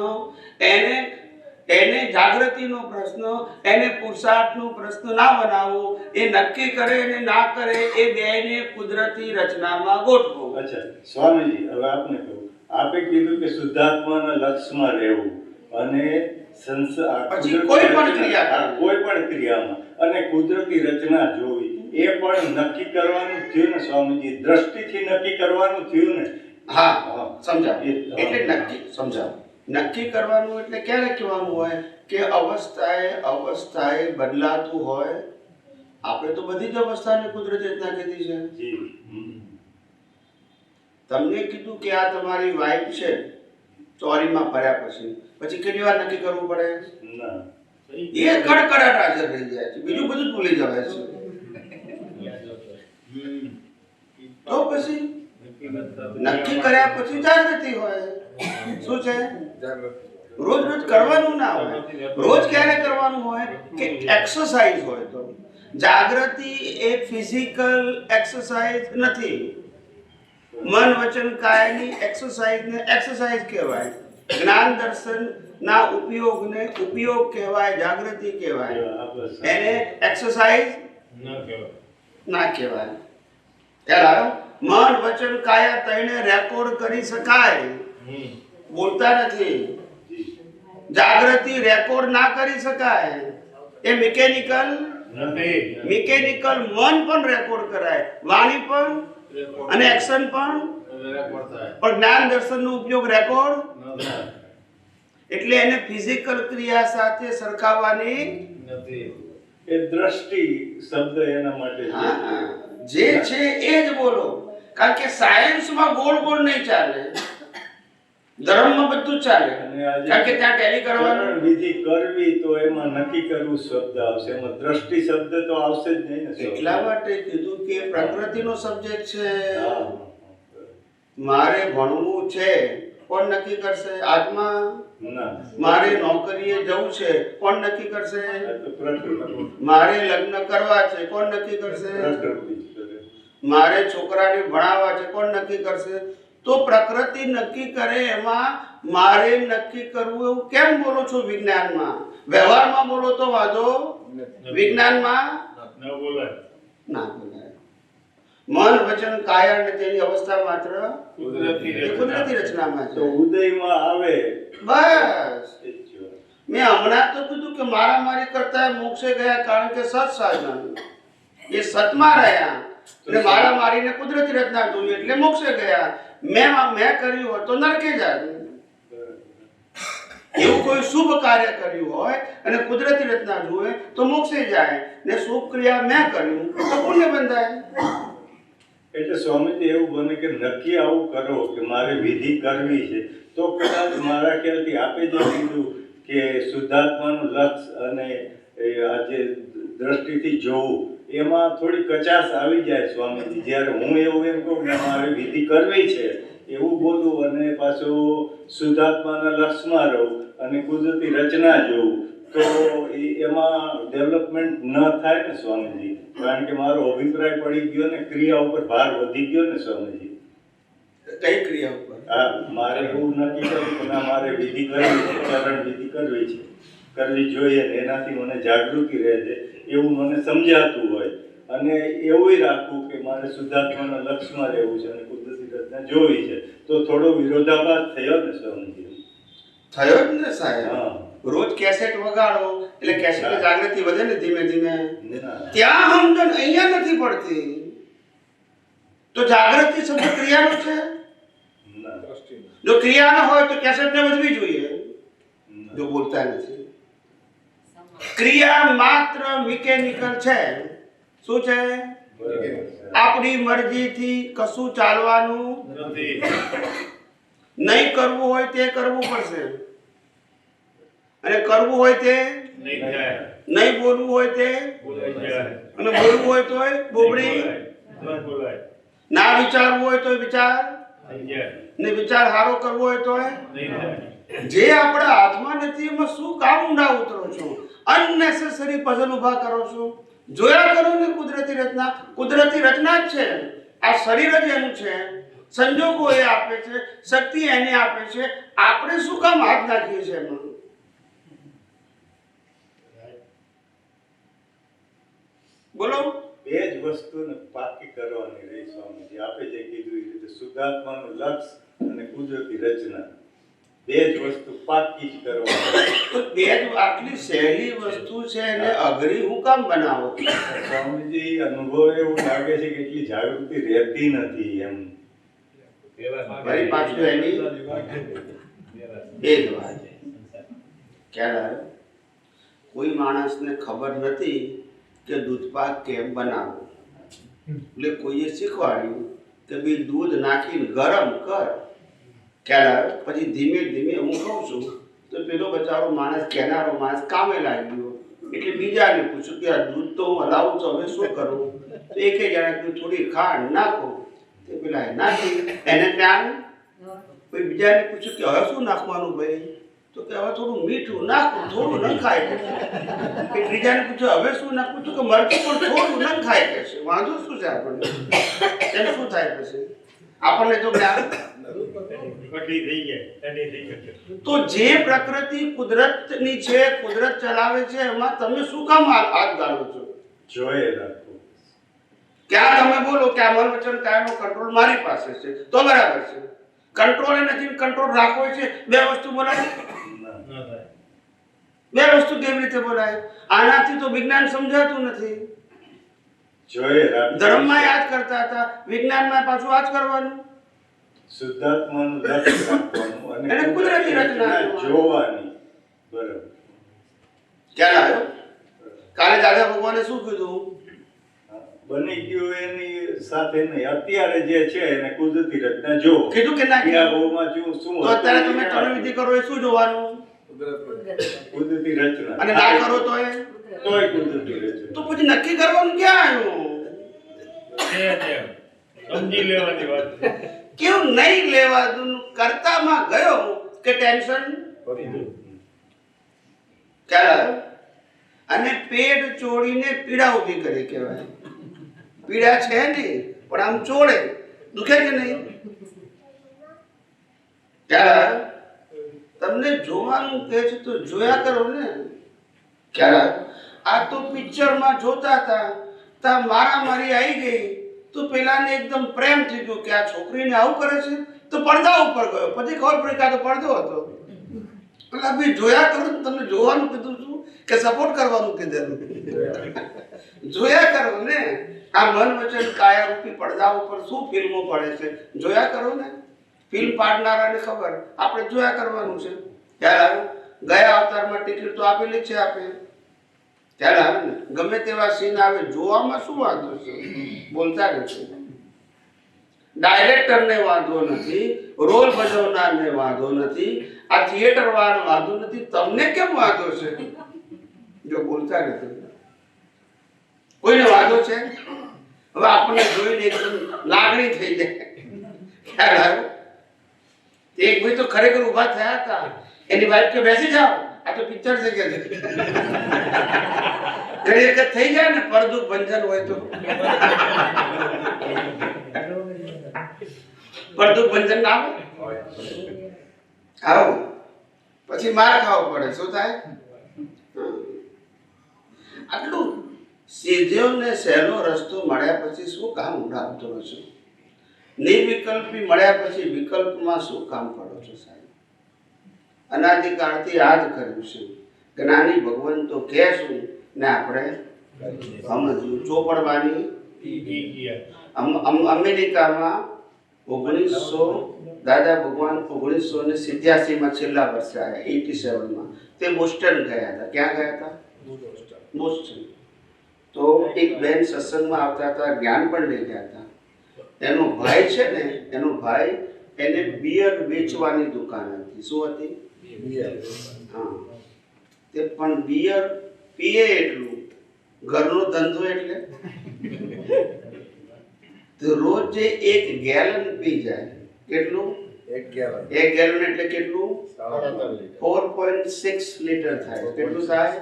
એને જાગૃતિનો પ્રશ્ન, એને પુરુષાર્થનો પ્રશ્ન ના બનાવો. એ નક્કી કરે અને ના કરે એ બેને કુદરતી રચનામાં ગોઠવો. અચ્છા સ્વામીજી, હવે આપને કહું, આપે કીધું કે શુદ્ધાત્માના લક્ષમાં રહેવું અને પછી કોઈ પણ ક્રિયામાં અને કુદરતી રચના જોવી, એ પણ નક્કી કરવાનું થયું ને સ્વામીજી? દ્રષ્ટિથી નક્કી કરવાનું થયું ને? હા, સમજાવ. એટલે નક્કી સમજાવ. નક્કી કરવાનું એટલે ક્યારે કહેવાનું હોય કે અવસ્થાએ બદલાતું હોય. આપણે તો બધી જ અવસ્થાને કુદરતી રચના કીધી છે. તમને કીધું કે આ તમારી વાઈફ છે, ચોરીમાં ફર્યા પછી કેટલી વાર નક્કી કરવું પડે? એ કડકડાટ હાજર રહી જાય છે, બીજું બધું જ ભૂલી જવાય છે. તો પછી નક્કી કર્યા પછી જાગૃતિ હોય. શું છે? રોજ રોજ કરવાનું ના હોય. રોજ ક્યારે કરવાનું હોય કે એક્સરસાઇઝ હોય તો. જાગૃતિ એ ફિઝિકલ એક્સરસાઇઝ નથી. મન વચન કાયની એક્સરસાઇઝને એક્સરસાઇઝ કહેવાય. જ્ઞાન દર્શન ના ઉપયોગને ઉપયોગ કહેવાય, જાગૃતિ કહેવાય. એને એક્સરસાઇઝ ના કહેવાય. ખ્યાલ મન વચન કાયા તઈને રેકોર્ડ કરી શકાય, બોલતા નથી. જાગૃતિ રેકોર્ડ ના કરી શકાય. એ મિકેનિકલ નથી. મિકેનિકલ મન પણ રેકોર્ડ કરાય, વાણી પણ અને એક્શન પણ. પણ જ્ઞાન દર્શનનો ઉપયોગ રેકોર્ડ, એટલે એને ફિઝિકલ ક્રિયા સાથે સરખાવવાની નથી. એ દ્રષ્ટિ શબ્દ એના માટે છે. જે છે એ જ બોલો. કારણ કે સાયન્સમાં ગોળ ગોળ નહીં ચાલે, ધર્મમાં બધું ચાલે. અને આજે કારણ કે ત્યાં ટેલી કરવાનું. ચરણ વિધિ કરવી તો એમાં નક્કી કરવું શબ્દ આવશે, એમાં દ્રષ્ટિ શબ્દ તો આવશે જ નહીં ને. એટલા માટે કીધું કે પ્રકૃતિનો સબ્જેક્ટ છે. હા. મારે ભણવું છે, કોણ નક્કી કરશે? આત્મા. ના, મારે નોકરીએ જવું છે, કોણ નક્કી કરશે? આ તો પ્રકૃતિ. મારે લગ્ન કરવા છે, કોણ નક્કી કરશે? પ્રકૃતિ કરે. મારે છોકરાને ભણાવવા છે, કોણ નક્કી કરશે? તો પ્રકૃતિ નક્કી કરે, એમાં મારે નક્કી કરવું એવું કેમ બોલો છો વિજ્ઞાનમાં? વ્યવહારમાં બોલો તો વાંધો, વિજ્ઞાનમાં ન બોલાય. ના બોલાય. મન વચન કાયા અને તેની અવસ્થા માત્ર કુદરતી રચનામાં તો છે. ઉદયમાં આવે બસ. એ જ વાત. મેં હમણાં તો કીધું કે મારામારી કરતા મોક્ષે ગયા, કારણ કે સત સાધન એ સતમાં રહ્યા અને મારામારીને કુદરતી રચના જોઈ એટલે મોક્ષે ગયા. મેં કર્યું હોય તો નરકે જાય. એવું કોઈ શુભ કાર્ય કર્યું હોય અને કુદરતી રચના જોવે તો મોક્ષે જાય, ને શુભ ક્રિયા મેં કર્યું તો પુણ્ય બંધાય. એટલે સ્વામીજી એવું બને કે નક્કી આવું કરો કે મારે વિધિ કરવી છે, તો કદાચ મારા ખ્યાલથી આપે જે કીધું કે શુદ્ધાત્માનું લક્ષ અને એ આ જે દ્રષ્ટિથી જોવું, એમાં થોડી કચાશ આવી જાય સ્વામીજી. જ્યારે હું એવું એમ કહું કે મારે વિધિ કરવી છે એવું બોલું અને પાછું શુદ્ધાત્માના લક્ષમાં રહું અને કુદરતી રચના જોઉં, તો એમાં ડેવલપમેન્ટ ન થાય ને સ્વામીજી. કારણ કે મારો અભિપ્રાય પડી ગયો ને, ક્રિયા ઉપર ભાર વધી ગયો ને સ્વામીજી. કઈ ક્રિયા ઉપર? હા, મારે એવું નક્કી કર્યું કે ના, મારે વિધિ કરવી છે, ચરણ વિધિ કરવી છે, કરવી જોઈએ ને એનાથી મને જાગૃતિ રહે છે એવું મને સમજાતું હોય, અને એવું રાખવું કે મારે શુદ્ધાત્માના લક્ષમાં રહેવું છે અને કુદરતી રચના જોવી છે, તો થોડો વિરોધાભાસ થયો ને સ્વામીજી. થયો જ ને સાહેબ. હા. રોજ કેસેટ વગાડો એટલે કેસેટની જાગૃતિ વધે ને ધીમે ધીમે. ના. ત્યાં સમજણ અહીંયા નથી પડતી. તો જાગૃતિ શબ્દ ક્રિયાનો છે. ના. જો ક્રિયા ન હોય તો કેસેટને વધવી જોઈએ. જો બોલતા નથી. ક્રિયા માત્ર મિકેનિકલ છે. શું છે? આપણી મરજીથી કશું ચાલવાનું નથી. નહીં. કરવું હોય તે કરવું પડશે, અને કરવું હોય તે નહીં થાય. નહીં. બોલવું હોય તે બોલાઈ જાય. અને બોલવું હોય તો બોબડી. ન બોલાય. ના વિચારવું હોય તો વિચાર, થઈ જાય. ને વિચાર સારો કરવો હોય તો નહીં થાય. જે આપણા હાથમાં નથી એમાં શું કામ ઊંડા ઉતરો છો? અનનેસેસરી પઝલ ઊભા કરો છો. જોયા કરો ને કુદરતી રચના. કુદરતી રચના જ છે. આ શરીર જ એનું છે, સંજોગો એ આપે છે, શક્તિ એને આપે છે. આપણે શું કામ હાથ નાખીએ છીએ એમાં? બોલો. બે જ વસ્તુને પાકી કરવાની રહી સ્વામીજી. આપે જે કીધું એ રીતે શુદ્ધાત્માનું લક્ષ અને કુદરતી રચના, બે જ વસ્તુ પાકી જ કરવાની. તો બે જ આટલી સહેલી વસ્તુ છે એને અઘરી હું કામ બનાવો? સ્વામીજી, અનુભવ એવું લાગે છે કે એટલી જાગૃતિ રહેતી નથી એમ. મારી પાછળ એની એ જ વાત છે. ખ્યાલ કોઈ માણસને ખબર નથી કે દૂધપાક કેમ બનાવવો, એટલે કોઈએ શીખવાડ્યું કે ભાઈ દૂધ નાખીને ગરમ કર. ખ્યાલ આવે? પછી ધીમે ધીમે હું કહું છું તો તો પેલો બચારો માણસ કહેનારો માણસ કામે લાગ્યો એટલે બીજાને પૂછ્યું કે આ દૂધ તો હું હલાવું છું, હવે શું કરું? તો એકે જણા કીધું થોડી ખાંડ નાખો. તે પેલા નાખી એને જ્ઞાન. કોઈ બીજાને પૂછ્યું કે હવે શું નાખવાનું ભાઈ? તો કે હવે થોડું મીઠું નાખો, થોડું નખાય કે. ત્રીજાને પૂછ્યું હવે શું નાખવું? તો કે મરચું પણ થોડું નખાય કે છે. વાંધો શું છે આપણને? એમ શું થાય પછી આપણને જો જ્ઞાન કઠી થઈ જાય, ઠંડી થઈ જાય. તો જે પ્રકૃતિ કુદરતની છે, કુદરત ચલાવે છે, એમાં તમે શું કામ હાથ ગાળો છો? જોયે રાખવું. ક્યાં તમે બોલો કે આ મન વચન કાયાનો કંટ્રોલ મારી પાસે છે તો બરાબર છે. કંટ્રોલ નથી, કંટ્રોલ રાખવો છે. બે વસ્તુ બોલાય, ન થાય. બે વસ્તુ કેવી રીતે બોલાય? આનાથી તો વિજ્ઞાન સમજાતું નથી. જોયે રાખવું. ધર્મમાં યાદ કરતા હતા, વિજ્ઞાનમાં પાછું આ જ કરવાનું. શુદ્ધાત્માનું લક્ષ્ય રાખવાનું અને અને કુદરતી રચના જોવાની. બરાબર. ક્યારે આવ્યો? કાલે દાદા ભગવાને શું કીધું? બની ગયું એની સાથે નહીં, અત્યારે જે છે એને કુદરતી રચના જો. કીધું કે ના ક્રિયા કીધું? ભાવમાં શું તો અત્યારે તમે હતું ત્રણ વિધિ કરો એ શું જોવાનું? કુદરતી રચના. અને ના કરો તો એ તોય કુદરતી રચના. તો પછી નક્કી કરવાનું ક્યાં આવ્યું? છે તેમ. સમજી લેવાની વાત છે. કેવું નહીં લેવાતું? કરતામાં ગયો કે ટેન્શન ક્યારે? અને પેટ ચોડીને પીડા ઊભી કરી કહેવાય. પીડા છે નહીં પણ આમ ચોડે, દુખે કે નહીં? ક્યારે? તમને જોવાનું કહે છે તો જોયા કરો ને. ક્યારે? આ તો પિક્ચરમાં જોતા હતા, તા મારામારી આવી ગઈ તો પેલાને એકદમ પ્રેમ થઈ ગયો કે આ છોકરીને આવું કરે છે, તો પડદા ઉપર ગયો. પછી ખબર પડી કે આ તો પડદો હતો. પેલા ભાઈ જોયા કરો. તમને જોવાનું કીધું છું કે સપોર્ટ કરવાનું કીધેલું? જોયા કરો ને. આ મન વચન કાયા રૂપી પડદા ઉપર શું ફિલ્મો પડે છે, જોયા કરો ને. ફિલ્મ પાડનારાને ખબર, આપણે જોયા કરવાનું છે. ખ્યાલ આવે? ગયા અવતારમાં ટિકિટ તો આપેલી છે આપે. ખ્યાલ આવે ને? ગમે તેવા સીન આવે, જોવામાં શું વાંધો છે? બોલતા નથી. ડાયરેક્ટરને વાંધો નથી, રોલ ભજવનારને વાંધો નથી, આ થિયેટર વાળાને વાંધો નથી, તમને કેમ વાંધો છે? જો બોલતા નથી. કોઈને વાંધો છે? હવે આપણને જોઈને એકદમ લાગણી થઈ જાય. ખ્યાલ આવે? એક ભાઈ તો ખરેખર ઊભા થયા હતા, એની વાઈફ કે બેસી જાઓ, આ તો પિક્ચર છે કે ઘણી વખત થઈ જાય ને પરદુખ બંધન હોય તો. પરદુખ બંધન ના આવે? આવો પછી માર ખાવો પડે. શું થાય? આટલું સીધો ને સહેલો રસ્તો મળ્યા પછી શું કામ ઉડાવતો છો? નિર્વિકલ્પી મળ્યા પછી વિકલ્પમાં શું કામ કરો છો સાહેબ? અનાદિકાળથી આ જ કર્યું છે. જ્ઞાની ભગવાન તો કહેશું ને આપણે સમજવું. ચોપડવાની અમેરિકામાં 1900 દાદા ભગવાન 1987માં છેલ્લા વર્ષે આવ્યા, 87માં. તે બોસ્ટન ગયા હતા. ક્યાં ગયા હતા? બોસ્ટન. તો એક બેન સત્સંગમાં આવતા હતા, જ્ઞાન પણ લઈ ગયા હતા. એનો ભાઈ છે ને, એનો ભાઈ, એને બિયર વેચવાની દુકાન હતી. શું હતી? હા. તે પણ બિયર પીએ એટલું, ઘરનો ધંધો એટલે તો રોજ જે 1 ગેલન પી જાય. કેટલું? 1 ગેલન એટલે કેટલું? 4.6 લીટર થાય. કેટલું થાય?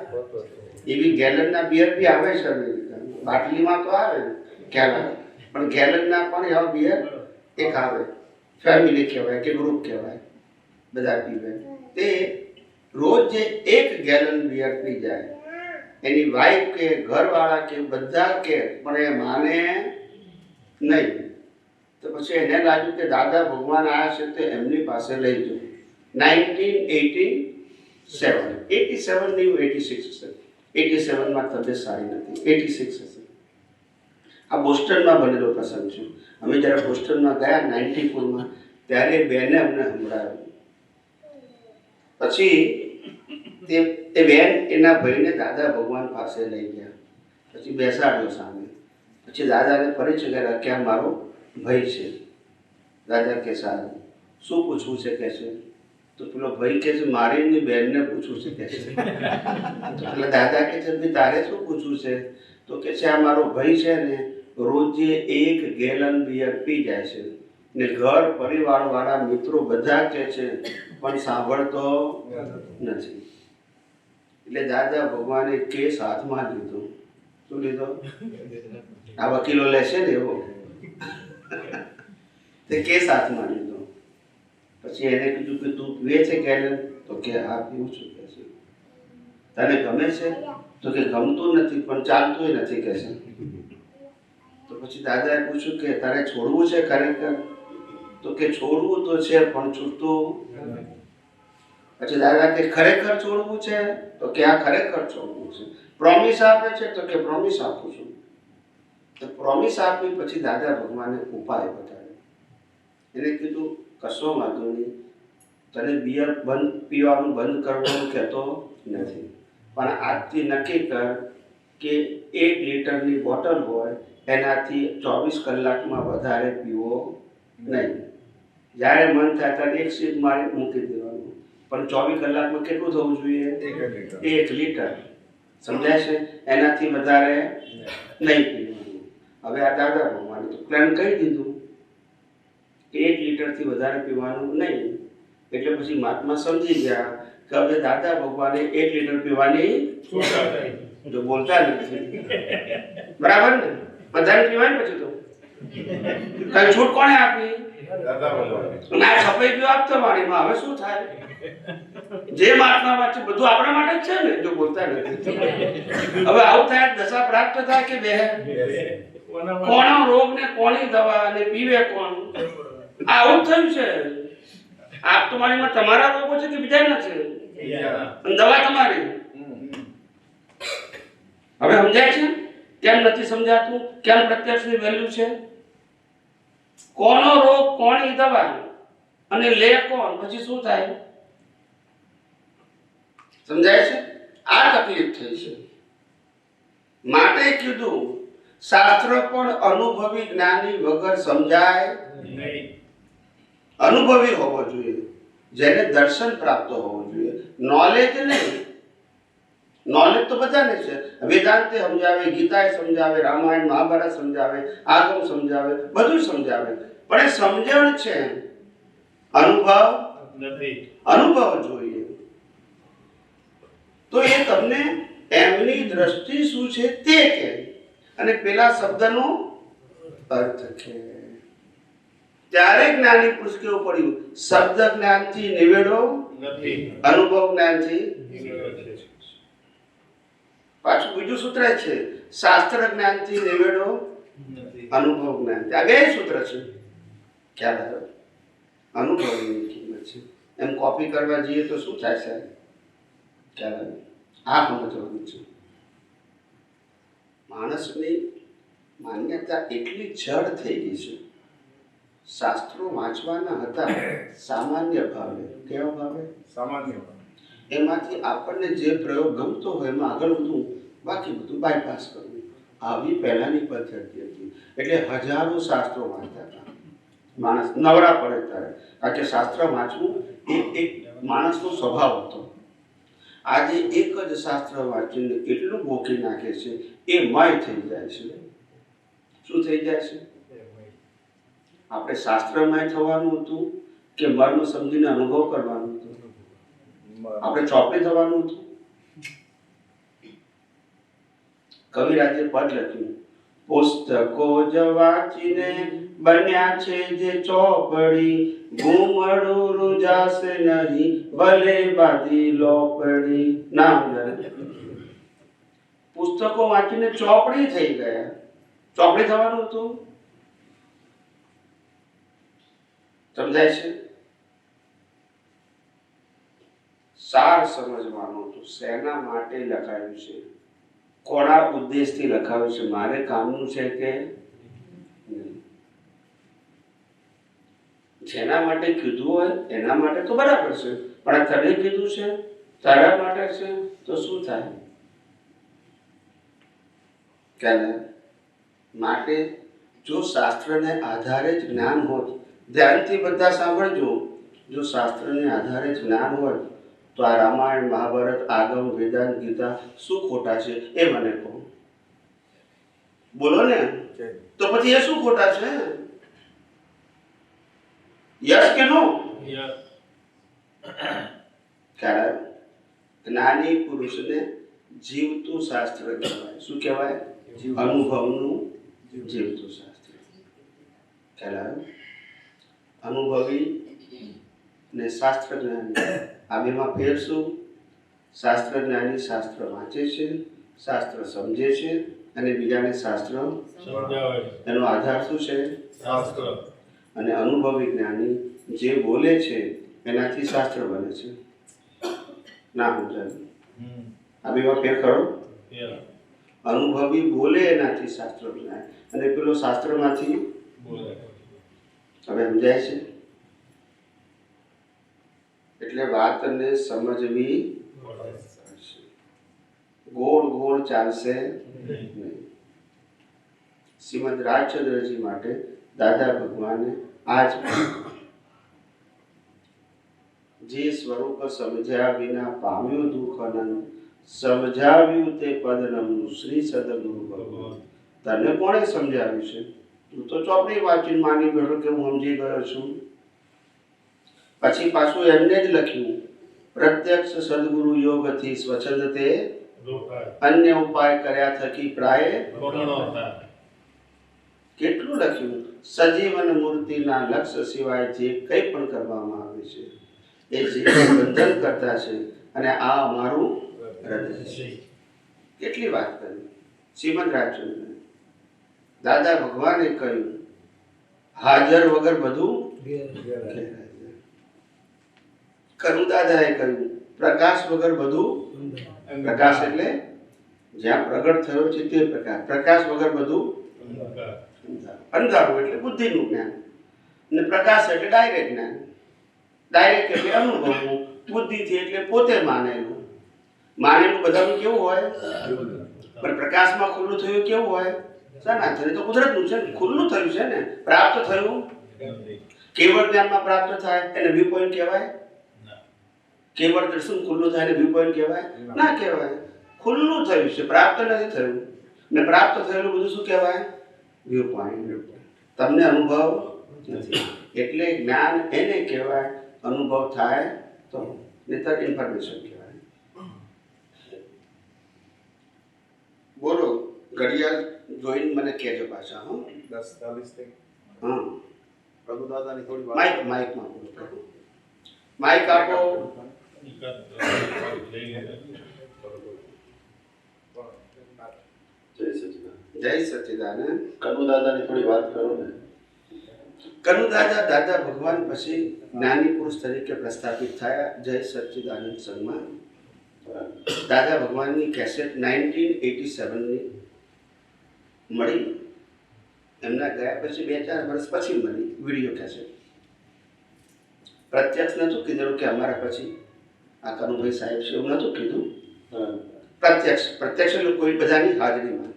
એવી ગેલનના બિયર બી આવે છે અમેરિકામાં. બાટલીમાં તો આવે ને, ખ્યાલ આવે. પણ ગેલનના પણ એવા બિયર એક આવે. ફેમિલી કહેવાય કે ગ્રુપ કહેવાય, બધા પીવે. તે રોજ જે 1 ગેલન બિયર પી જાય, એની વાઈફ કે ઘરવાળા કે બધા કે પણ એ માને નહીં. તો પછી એને લાગ્યું કે દાદા ભગવાન આવ્યા છે તો એમની પાસે લઈ જવું. 1987 નહીં, 86 હશે. 87માં તબિયત સારી નથી, 86 હશે. આ બોસ્ટનમાં બનેલો પ્રસંગ છે. અમે જ્યારે બોસ્ટનમાં ગયા 94માં, ત્યારે બેને અમને સંભળાવ્યું. પછી તે બેન એના ભાઈને દાદા ભગવાન પાસે લઈ ગયા. પછી બેસાડ્યો સામે. પછી દાદાને પરિચય કર્યા કે આ મારો ભાઈ છે. દાદા કે સારું, શું પૂછવું છે કે છે? તો પેલો ભાઈ કે છે મારી એમની બેનને પૂછવું છે કે છે. તો પેલા દાદા કે છે ભાઈ તારે શું પૂછવું છે? તો કે છે આ મારો ભાઈ છે ને રોજે 1 ગેલન બિયર પી જાય છે ને ઘર પરિવાર વાળા મિત્રો બધા કે છે પણ સાંભળતો નથી. એટલે દાદા ભગવાને કેસ હાથમાં લીધો. શું લીધો? આ વકીલો લેશે ને એવો તે કેસ હાથમાં લીધો. પછી એને કીધું કે તું પીવે છે ગેલન? તો કે હા પીવું છું કે છે. તને ગમે છે? તો કે ગમતું નથી પણ ચાલતું નથી કે છે. તો પછી દાદાએ પૂછ્યું કે તારે છોડવું છે ખરેખર? તો કે છોડવું તો છે પણ છૂટતું. પછી દાદા કે ખરેખર છોડવું છે? તો કે આ ખરેખર છોડવું છે. પ્રોમિસ આપે છે? તો કે પ્રોમિસ આપું છું. તો પ્રોમિસ આપી પછી દાદા ભગવાને ઉપાય બતાવ્યો. એને કીધું કશો વાંધો નહીં, તને બિયર પીવાનું બંધ કરવાનું કહેતો નથી, પણ આજથી નક્કી કર કે 1 લીટરની બોટલ હોય એનાથી 24 કલાકમાં વધારે પીવો નહીં. જ્યારે મન થાય ત્યારે 1 સીપ મારી મૂકી દેવાનું, પણ 24 કલાકમાં કેટલું થવું જોઈએ? 1 લીટર. સમજાય છે? એનાથી વધારે નહીં પીવાનું. હવે આ દાદા ભગવાને તો પ્લાન કહી દીધું 1 લીટરથી વધારે પીવાનું નહીં. એટલે પછી મહાત્મા સમજી ગયા કે હવે દાદા ભગવાને 1 લીટર પીવાની જો બોલતા નથી. બરાબર ને? બધાને પીવાય પછી તો કઈ છૂટ કોણે આપી? ના છપાઈ ગયો આપતો વાણીમાં. હવે શું થાય? જે મહાત્મા વાત છે બધું આપણા માટે જ છે ને, જો બોલતા નથી. હવે આવું થાય દશા પ્રાપ્ત થાય કે બે કોનો રોગ ને કોની દવા અને પીવે કોણ? આવું જ થયું છે. આપ તો મારીમાં તમારા રોગો છે કે બીજાના છે? દવા તમારી. હવે સમજાય છે? કેમ નથી સમજાતું? કેમ પ્રત્યક્ષની વેલ્યુ છે? કોનો રોગ કોની દવા અને લે કોણ? પછી શું થાય? સમજાય છે? આ તકલીફ થઈ છે. માટે કીધું શાસ્ત્ર પણ અનુભવી જ્ઞાની વગર સમજાય નહીં. અનુભવી હોવો જોઈએ, જેને દર્શન પ્રાપ્ત હોવું જોઈએ, નોલેજ નહીં. નોલેજ તો બધાને છે. વેદાંતે સમજાવે, ગીતાએ સમજાવે, રામાયણ મહાભારત સમજાવે, આગમ સમજાવે, બધું સમજાવે, પણ એ સમજણ છે, અનુભવ નથી. અનુભવ જોઈએ. તો એ તમને એમની દ્રષ્ટિ શું છે તે કહે અને પેલા શબ્દનો અર્થ કહે. ત્યારે જ્ઞાની પુરુષ કેવું પડ્યું? શબ્દ જ્ઞાનથી નિવેડો નથી, અનુભવ જ્ઞાનથી નિવેડો છે. પાછું બીજું સૂત્ર છે, શાસ્ત્ર જ્ઞાનથી નિવેડો નથી, અનુભવ જ્ઞાનથી. આ બે સૂત્ર છે. ખ્યાલ આવ્યો? અનુભવની કિંમત છે. એમ કોપી કરવા જઈએ તો શું થાય સાહેબ? ખ્યાલ આવ્યો? આ સમજવાનું છે. માણસની માન્યતા એટલી જડ થઈ ગઈ છે. શાસ્ત્રો વાંચવાના હતા સામાન્ય ભાવે. કેવા ભાવે? સામાન્ય ભાવે. એમાંથી આપણને જે પ્રયોગ ગમતો હોય એમાં આગળ વધવું, બાકી બધું બાયપાસ કરવું. આવી પહેલાની પદ્ધતિ હતી. એટલે હજારો શાસ્ત્રો વાંચતા હતા માણસ નવરા પડે ત્યારે. કારણ કે શાસ્ત્ર વાંચવું એ એક માણસનો સ્વભાવ હતો. આજે એક જ શાસ્ત્ર વાંચીને એટલું ગોખી નાખે છે એ મય થઈ જાય છે. શું થઈ જાય છે? આપણે શાસ્ત્રમય થવાનું હતું કે મર્મ સમજીને અનુભવ કરવાનું હતું? આપણે ચોપડી થવાનું હતું? કવિરાજે પદ લખ્યું, પુસ્તકો જ વાંચીને બન્યા છે જે ચોપડી, ઘૂમડું રૂજાશે નહીં ભલે બાધી લોપડી. ના પુસ્તકો વાંચીને ચોપડી થઈ ગયા. ચોપડી થવાનું હતું? સમજાય છે? સાર સમજવાનું હતું. શેના માટે લખાયું છે, કોના ઉદ્દેશથી લખાયું છે, મારે કામનું છે કે નહીં. જેના માટે કીધું હોય એના માટે તો બરાબર છે, પણ આ તને કીધું છે તારા માટે છે તો શું થાય? ક્યારે માટે જો શાસ્ત્રને આધારે જ જ્ઞાન હોત, ધ્યાનથી બધા સાંભળજો, જો શાસ્ત્રને આધારે જ જ્ઞાન હોય તો આ રામાયણ મહાભારત આગમ વેદાંત ગીતા શું ખોટા છે એ મને કહો. બોલો ને. તો પછી એ શું ખોટા છે? યસ કે નો? યસ. કારણ જ્ઞાની પુરુષને જીવતું શાસ્ત્ર કહેવાય. શું કહેવાય? અનુભવનું જીવતું શાસ્ત્ર. ખ્યાલ અનુભવી ને શાસ્ત્ર જ્ઞાની આ બેમાં ફેર શું? શાસ્ત્ર જ્ઞાની શાસ્ત્ર વાંચે છે, શાસ્ત્ર સમજે છે અને બીજાને શાસ્ત્ર સમજાવે છે. એનો આધાર શું છે? શાસ્ત્ર. અને અનુભવી જ્ઞાની જે બોલે છે એનાથી શાસ્ત્ર બને છે. ના સમજાયું? આ બેમાં ફેર ખરો? યસ. અનુભવી બોલે એનાથી શાસ્ત્ર બનાય અને પેલો શાસ્ત્રમાંથી બોલે. હવે સમજાય છે? એટલે વાતને સમજવી પડશે. ગોળ ગોળ ચાલશે નહીં. શ્રીમદ રાજચંદ્રજી માટે દાદા ભગવાને આજ જે સ્વરૂપ સમજ્યા વિના પામ્યું દુઃખ અનંત, સમજાવ્યું તે પદનમનું શ્રી સદગુરુ ભગવાન. તને કોણે સમજાવ્યું છે? તું તો ચોપડી વાંચીને માની બેઠો કે હું સમજી ગયો છું. પછી પાછું એમને જ લખ્યું, પ્રત્યક્ષ સદગુરુ યોગથી સ્વચ્છંદ તે રોકાય. અન્ય ઉપાય કર્યા થકી પ્રાય પગણો થાય. કેટલું લખ્યું? સજીવન મૂર્તિના લક્ષ્ય સિવાય જે કંઈ પણ કરવામાં આવે છે એ જીવન બંધન કરતા છે અને આ અમારું હૃદય છે. કેટલી વાત કરી શ્રીમદ રાજચંદ્ર. દાદા ભગવાને કહ્યું હાજર વગર બધું ગેરહાજર. કનુ દાદાએ કહ્યું પ્રકાશ વગર બધું પ્રકાશ એટલે જ્યાં પ્રગટ થયો છે તે પ્રકાશ. પ્રકાશ વગર બધું અંધારું એટલે બુદ્ધિનું જ્ઞાન અને પ્રકાશ એટલે ડાયરેક્ટ જ્ઞાન. ડાયરેક્ટ એટલે અનુભવવું, બુદ્ધિથી એટલે પોતે માનેલું. માનેલું બધાનું કેવું હોય? પણ પ્રકાશમાં ખુલ્લું થયું કેવું હોય? સનાતન. તો કુદરતનું છે ને, ખુલ્લું થયું છે ને, પ્રાપ્ત થયું. કેવળ જ્ઞાનમાં પ્રાપ્ત થાય એને વ્યૂ પોઈન્ટ કહેવાય? કેવળ દર્શન ખુલ્લું થાય એને વ્યૂ પોઈન્ટ કહેવાય? ના કહેવાય. ખુલ્લું થયું છે, પ્રાપ્ત નથી થયું. ને પ્રાપ્ત થયેલું બધું શું કહેવાય? View point. તમને અનુભવ નથી એટલે જ્ઞાન એને કહેવાય. અનુભવ થાય તો, નહીતર ઇન્ફોર્મેશન કહેવાય. બોલો, ઘડિયાળ જોઈને મને કહેજો પાછા. હો 10:40 થઈ. હા, પ્રભુ દાદાની થોડી વાત. માઇકમાં બોલો. માઇક આપો. જય સચિદાનંદ. જય સચ્ચિદાનંદ. કનુ દાદાની થોડી વાત કરો ને. કનુ દાદા દાદા ભગવાન પછી જ્ઞાની પુરુષ તરીકે પ્રસ્થાપિત થયા જય સચ્ચિદાનંદ સંઘમાં. દાદા ભગવાનની કેસેટ 1987ની મળી. એમના ગયા પછી 2-4 વર્ષ પછી મળી વિડીયો કેસેટ. પ્રત્યક્ષ નહોતું કીધેલું કે અમારા પછી આ કનુભાઈ સાહેબ છે, એવું નહોતું કીધું. પ્રત્યક્ષ એટલે કોઈ બધાની હાજરીમાં.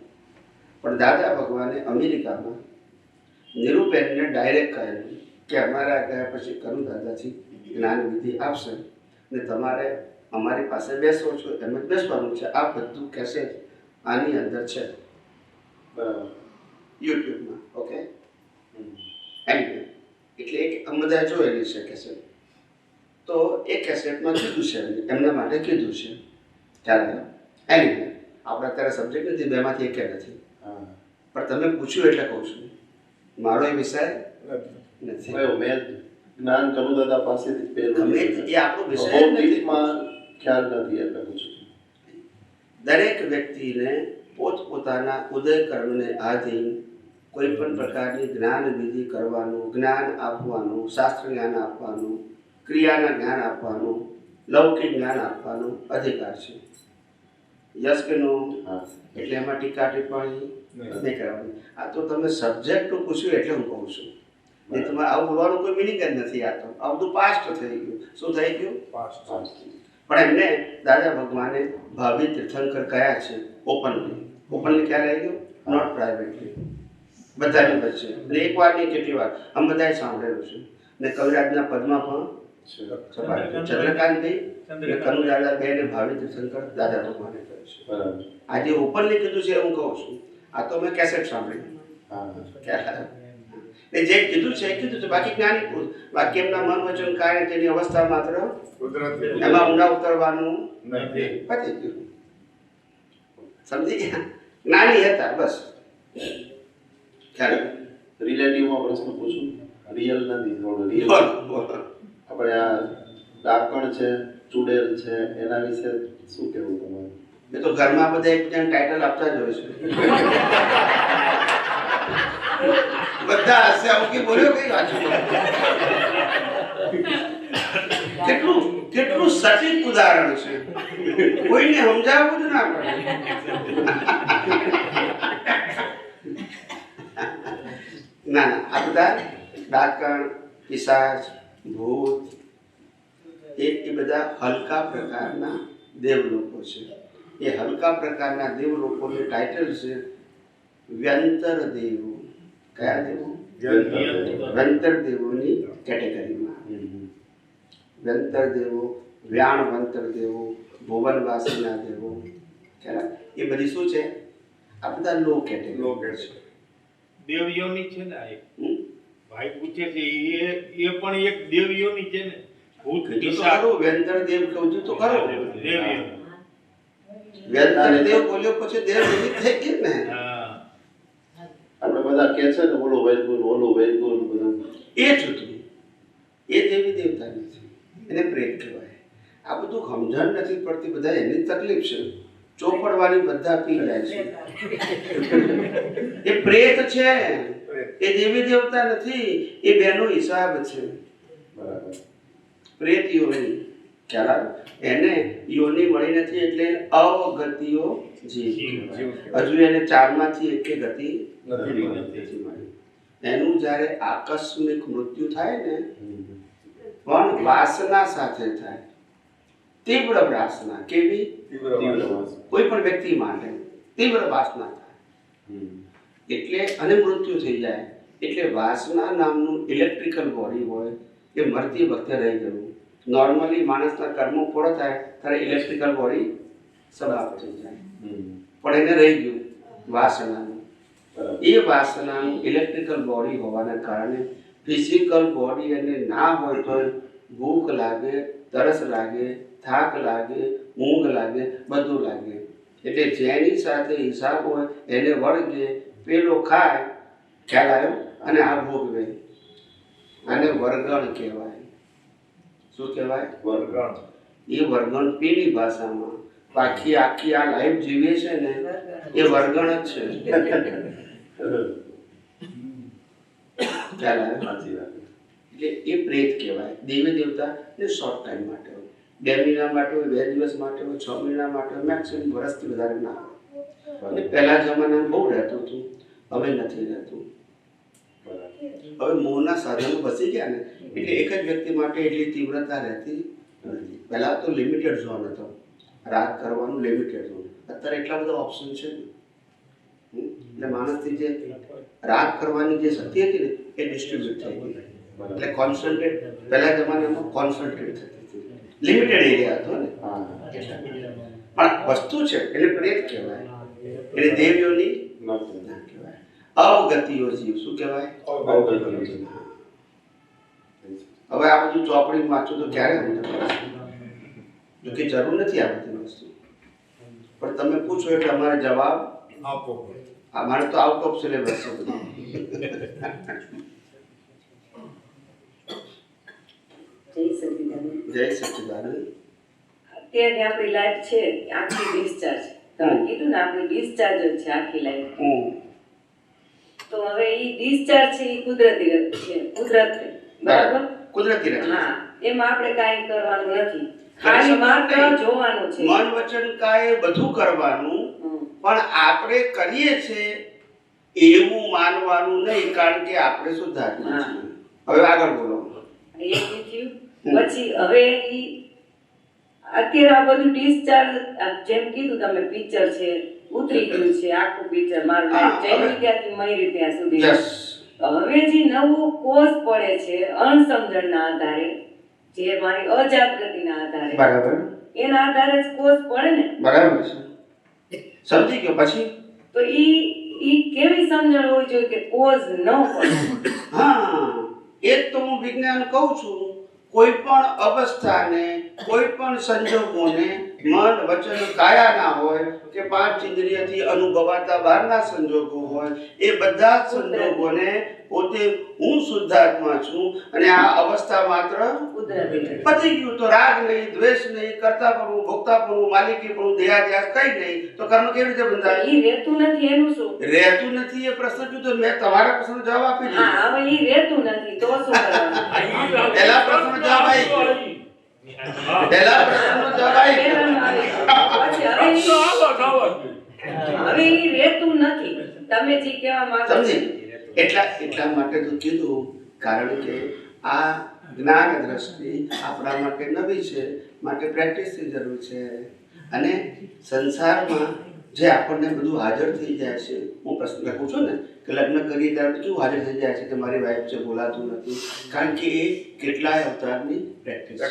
પણ દાદા ભગવાને અમેરિકામાં નિરૂપેનને ડાયરેક્ટ કહેલું કે અમારા ગયા પછી કનુ દાદાથી જ્ઞાન વિધિ આપશે ને તમારે અમારી પાસે બેસવો છો એમ જ બેસવાનું છે. આ બધું કેસેટ આની અંદર છે યુટ્યુબમાં. ઓકે, એની એટલે એક બધા જોયેલી છે કેસેટ. તો એ કેસેટમાં કીધું છે, એમના માટે કીધું છે. ત્યારે એની આપણે અત્યારે સબ્જેક્ટ નથી, બેમાંથી એક નથી. પણ તમે પૂછ્યું એટલે કહું છું, મારો એ વિષય નથી. મેં જ્ઞાન કનુ દાદા પાસેથી પેલું ગમે એ આપણો વિષય જ નથી. ભૌતિકમાં ખ્યાલ નથી એટલે પૂછું. દરેક વ્યક્તિને પોતપોતાના ઉદય કર્મને આધીન કોઈ પણ પ્રકારની જ્ઞાન વિધિ કરવાનું, જ્ઞાન આપવાનું, શાસ્ત્ર જ્ઞાન આપવાનું, ક્રિયાના જ્ઞાન આપવાનું, લૌકિક જ્ઞાન આપવાનું અધિકાર છે. યસ કે નો? એટલે એમાં ટીકા ટિપ્પણી નહીં કરવાની. આ તો તમે સબ્જેક્ટનું પૂછ્યું એટલે હું કહું છું. એ તમારે આવું બોલવાનું કોઈ મિનિંગ જ નથી. આ તો આ બધું પાસ્ટ થઈ ગયું. શું થઈ ગયું? પણ એમને દાદા ભગવાને ભાવિ તીર્થંકર કયા છે ઓપનલી ક્યારે આવી ગયું? Not privately. બધાની વચ્ચે. અને એક વાર નહીં કેટલી વાર આમ બધાએ સાંભળેલું છે. ને કવિરાજના પદમાં પણ ચંદ્રકાંત ભાઈ કનુ દાદા બે ને ભાવિત શંકર દાદા ભગવાને કહ્યું છે. બરાબર. આજે ઓપનલી કીધું છે હું કહું છું, આ તો મેં કેસેટ સાંભળી. હા. એ જે કીધું છે એ કીધું છે, બાકી જ્ઞાની પુરુષ, બાકી એમના મન વચન કાર્ય તેની અવસ્થા માત્ર એમાં ઊંડા ઉતરવાનું પતી ગયું. સમજી ગયા? જ્ઞાની હતા બસ. ખ્યાલ રિલેટિવમાં પ્રશ્ન પૂછું, રિયલ નથી, થોડું રિયલ. બોલો, બોલો. આપણે આ ડાકણ છે, ચુડેલ છે, એના વિશે શું કહેવું તમારું? એ તો ઘરમાં બધા એકબીજાને ટાઇટલ આપતા જ હોય છે. બધા હશે આવું કે બોલ્યો કઈ વાંચું. કેટલું કેટલું સટીક ઉદાહરણ છે, કોઈને સમજાવવું જ ના પડે. ના ના, આ બધા ડાકણ, પિશાચ, ભૂત એ બધા હલકા પ્રકારના દેવલોકો છે. એ હલકા પ્રકારના દેવલોકોનું ટાઇટલ છે વ્યંતર દેવો. કયા દેવો? વ્યંતર દેવોની કેટેગરીમાં. વ્યંતર દેવો, વ્યાણવંતર દેવો, ભુવનવાસીના દેવો, ખ્યાલ? એ બધી શું છે? આ બધા લો કેટેગરી છે. દેવયોની છે ને આ એક ભાઈ પૂછે છે એ પણ એક દેવયોની છે ને. ભૂત કીધું તો ખરું, વ્યંતર દેવ કહું છું તો ખરું. દેવયો. વ્યંતર દેવ બોલ્યો પછી દેવ એવી થઈ ગઈ ને. હા. આપણે બધા કહે છે ને ઓલો વૈદગુણ, ઓલો વૈદગુણ બધું. એ જ હતું. એ દેવી દેવતા નથી, એને પ્રેત કહેવાય. આ બધું સમજણ નથી પડતી, બધા એની તકલીફ છે. ચોપડવાની બધા પી જાય છે. એ પ્રેત છે, એ દેવી દેવતા નથી, એ બેનો હિસાબ છે. બરાબર. પ્રેત યોની, ખ્યાલ આવ્યો? એને યોની મળી નથી એટલે અવગતિઓ જીવ. હજુ એને ચારમાંથી એક ગતિ નથી મળી. એનું જ્યારે આકસ્મિક મૃત્યુ થાય ને, પણ વાસના સાથે થાય. તીવ્ર વાસના. કેવી? કોઈ પણ વ્યક્તિ માટે તીવ્ર વાસના થાય એટલે અને મૃત્યુ થઈ જાય એટલે વાસના નામનું ઇલેક્ટ્રિકલ બોડી હોય એ મરતી વખતે રહી ગયું. નોર્મલી માણસના કર્મો પૂરો થાય ત્યારે ઇલેક્ટ્રિકલ બોડી સમાપ્ત થઈ જાય, પણ એને રહી ગયું વાસનાનું. એ વાસનાનું ઇલેક્ટ્રિકલ બોડી હોવાના કારણે ફિઝિકલ બોડી એને ના હોય તો ભૂખ લાગે, તરસ લાગે, થાક લાગે, ઊંઘ લાગે, બધું લાગે. એટલે જેની સાથે હિસાબ હોય એને વળગે, પેલો ખાય, ખ્યાલ આવ્યો, અને આ ભોગવે. આને વર્ગણ કહેવાય. શું કહેવાય? વર્ગણ. એ વર્ગણ પેલી ભાષામાં આખી આ લાઈફ જીવીએ છે ને એ વર્ગણ જ છે. ખ્યાલ આવ્યો? સાચી વાત. એટલે એ પ્રેત કહેવાય. દેવી દેવતા ને શોર્ટ ટાઈમ માટે હોય, 2 મહિના માટે હોય, 2 દિવસ માટે હોય, 6 મહિના માટે હોય, મેક્સિમમ વર્ષથી વધારે ના હોય. અને પહેલા જમાનામાં બહુ રહેતું હતું, હવે નથી રહેતું. હવે મોહના સાધનો બસી ગયા ને એટલે એક જ વ્યક્તિ માટે એટલી તીવ્રતા રહેતી નથી. પહેલા તો લિમિટેડ ઝોન હતો, રાગ કરવાનું લિમિટેડ ઝોન. અત્યારે એટલા બધા ઓપ્શન છે ને, એટલે માણસની જે રાગ કરવાની જે શક્તિ હતી ને એ ડિસ્ટ્રીબ્યુટ થઈ ગઈ. એટલે કોન્સન્ટ્રેટ પહેલા જમાનામાં કોન્સન્ટ્રેટ થતી હતી, લિમિટેડ એરિયા હતો ને. પણ વસ્તુ છે એટલે પ્રેત કહેવાય, એટલે દેવીઓની ના કહેવાય. અવગતિઓ જીવ. શું કહેવાય? હવે આ બધું ચોપડી વાંચું તો ક્યારે સમજ પડશે? જો કે જરૂર નથી આ બધી વસ્તુ, પણ તમે પૂછો એટલે અમારે જવાબ આપો. અમારે તો આઉટ ઓફ સિલેબસ છે બધું. જય સચ્ચિદાનંદ. અત્યારે આપણી લાઈફ છે આખી ડિસ્ચાર્જ. તમે કીધું ને આપણી ડિસ્ચાર્જ જ છે આખી લાઈફ. તો હવે એ ડિસ્ચાર્જ છે એ કુદરતી છે, કુદરત બરાબર, કુદરતી રચના. હા, એમાં આપણે કાંઈ કરવાનું નથી, ખાલી માત્ર જોવાનું છે. મન વચન કાય બધું કરવાનું, પણ આપણે કરીએ છે એવું માનવાનું નહીં, કારણ કે આપણે શુદ્ધાત્મા છીએ. હવે આગળ બોલો. એ થયું પછી હવે ઈ અત્યારે આ બધું ડિસ્ચાર્જ જેમ કીધું તમે પિક્ચર છે ઉતરી ગયું છે આખું પિક્ચર મારું જન્મી ત્યાંથી મરી ત્યાં સુધી. યસ. હવે જે નવો કોર્સ પડે છે અણસમજણના આધારે જે મારી અજાગૃતિના આધારે બરાબર એના આધારે જ કોઝ પડે ને. બરાબર છે, સમજી ગયો. પછી તો ઈ કેવી સમજણ હોવી જોઈએ કે કોઝ ન પડે? હા, એ જ તો હું વિજ્ઞાન કહું છું. કોઈ પણ અવસ્થાને, કોઈ પણ સંજોગોને મન, વચન, કાયાના હોય કે પાંચ ઇન્દ્રિયથી અનુભવાતા બહારના સંજોગો હોય, એ બધા જ સંજોગોને પોતે હું શુદ્ધાત્મા છું અને આ અવસ્થા માત્ર કુદરતી છે. પતી ગયું. તો રાગ નહીં, દ્વેષ નહીં, કર્તાપણું, ભોગતાપણું, માલિકીપણું, દેહાધ્યાસ કઈ નહીં, તો કર્મ કેવી રીતે બંધાય? ઈ રહેતું નથી એનું શું? રહેતું નથી એ પ્રશ્ન જુદો. મેં તમારા પ્રશ્નનો જવાબ આપી દીધો. હા, હવે ઈ રહેતું નથી તો શું કરવાનું? પહેલા પ્રશ્નનો જવાબ આવી. પહેલા પ્રશ્નનો જવાબ આવી. પહેલાનું આવે. પછી હવે ઈ રહેતું નથી. તમે જે કહેવા માંગો છો. સમજી? એટલા માટે તો કીધું, કારણ કે આ જ્ઞાન દ્રષ્ટિ આપણા માટે નવી છે, માટે પ્રેક્ટિસની જરૂર છે. અને સંસારમાં જે આપણને બધું હાજર થઈ જાય છે, હું પ્રશ્ન લખું છું ને કે લગ્ન કરીએ ત્યારે કેવું હાજર થઈ જાય છે કે મારી વાઈફ છે, બોલાતું નથી, કારણ કે એ કેટલાય અવતારની પ્રેક્ટિસ છે.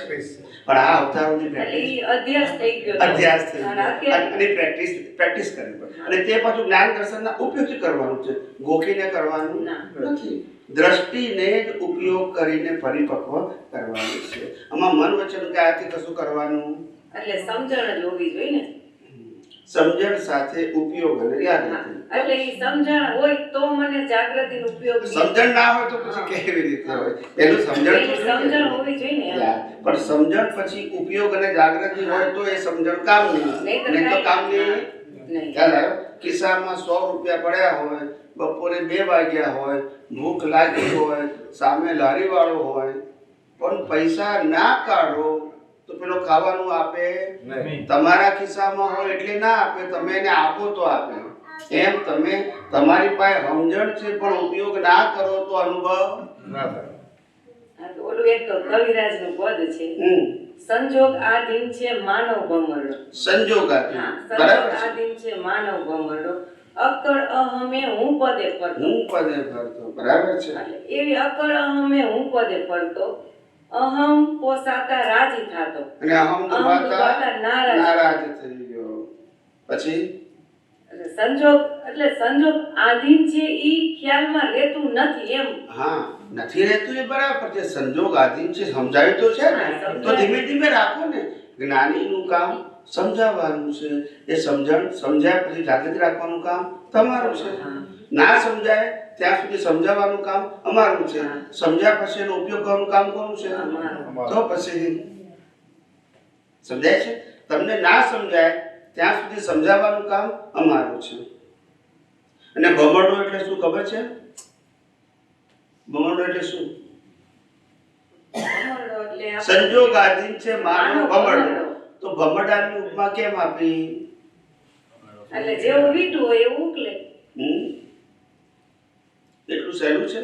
પણ આ અવતારોની એટલે પ્રેક્ટિસ ઈ અધ્યાસ થઈ ગયો. અભ્યાસ થઈ અને ગયો અત્યારે અને પ્રેક્ટિસ કરવી પડે. અને તે પાછું જ્ઞાન દર્શનના ઉપયોગથી કરવાનું છે, ગોખીને કરવાનું નથી. દ્રષ્ટિને જ ઉપયોગ કરીને પરિપક્વ કરવાનું છે. આમાં મન વચન કાયાથી કશું કરવાનું એટલે સમજણ જ હોવી જોઈએ ને. સમજણ સાથે ઉપયોગ અને યાદ રાખવું. એટલે ઈ સમજણ હોય તો મને જાગૃતિનો ઉપયોગ સમજણ ના હોય તો પછી કેવી રીતે હોય? એનું સમજણ તો સમજણ જોઈએ. હોવી જોઈએ ને. યાર, પણ સમજણ પછી ઉપયોગ અને જાગૃતિ હોય તો એ સમજણ કામની, નહીં તો કામની નહીં. ખ્યાલ આવ્યો? ખિસ્સામાં 100 રૂપિયા પડ્યા હોય, બપોરે 2 વાગ્યા હોય, ભૂખ લાગી હોય, સામે લારીવાળો હોય, પણ પૈસા ના કાઢો તો પેલો ખાવાનું આપે નહીં. તમારા ખિસ્સામાં હોય એટલે ના આપે, તમે એને આપો તો આપે. એમ તમે તમારી પાસે સમજણ છે પણ ઉપયોગ ના કરો તો અનુભવ આ તો ઓલું એક કવિરાજનું પદ છે, હમ સંજોગ આધીન છે માનવ ભમરડો. સંજોગાથી. હા, બરાબર સંજોગ છે. આધીન છે માનવ ભમરડો, અકળ અહમે હું પદે પડતો. હું પદે ભરતો. બરાબર છે. એટલે એવી અકળ અહમે હું પદે પડતો, અહમ પોસાતા રાજી થાતો, અને અહમ દુભાતા દુભાતા નારાજ. નારાજ થઈ ગયો. પછી એટલે સંજોગ આધીન છે ઈ ખ્યાલમાં રહેતું નથી એમ. હા, નથી રહેતું એ બરાબર છે. સંજોગ આધીન છે, સમજાયું તો છે ને, તો ધીમે ધીમે રાખો ને. જ્ઞાનીનું કામ સમજાવવાનું છે. એ સમજાય પછી જાગૃતિ રાખવાનું કામ તમારું છે. ના સમજાય ત્યાં સુધી સમજાવવાનું કામ અમારું છે. સમજ્યા પછી એનો ઉપયોગ કરવાનું કામ કોનું છે? તો પછી સમજાય છે? તમને ના સમજાય ત્યાં સુધી સમજાવવાનું કામ અમારું છે. અને ભમરડો એટલે શું ખબર છે? ભમરડો એટલે શું? ભમરડો એટલે આપણે- સંજોગ આધીન છે માનવ ભમરડો. તો ભમરડાની ઉપમા કેમ આપી? એટલે જેવું વીટું હોય એવું ઉકલે. એટલું સહેલું છે?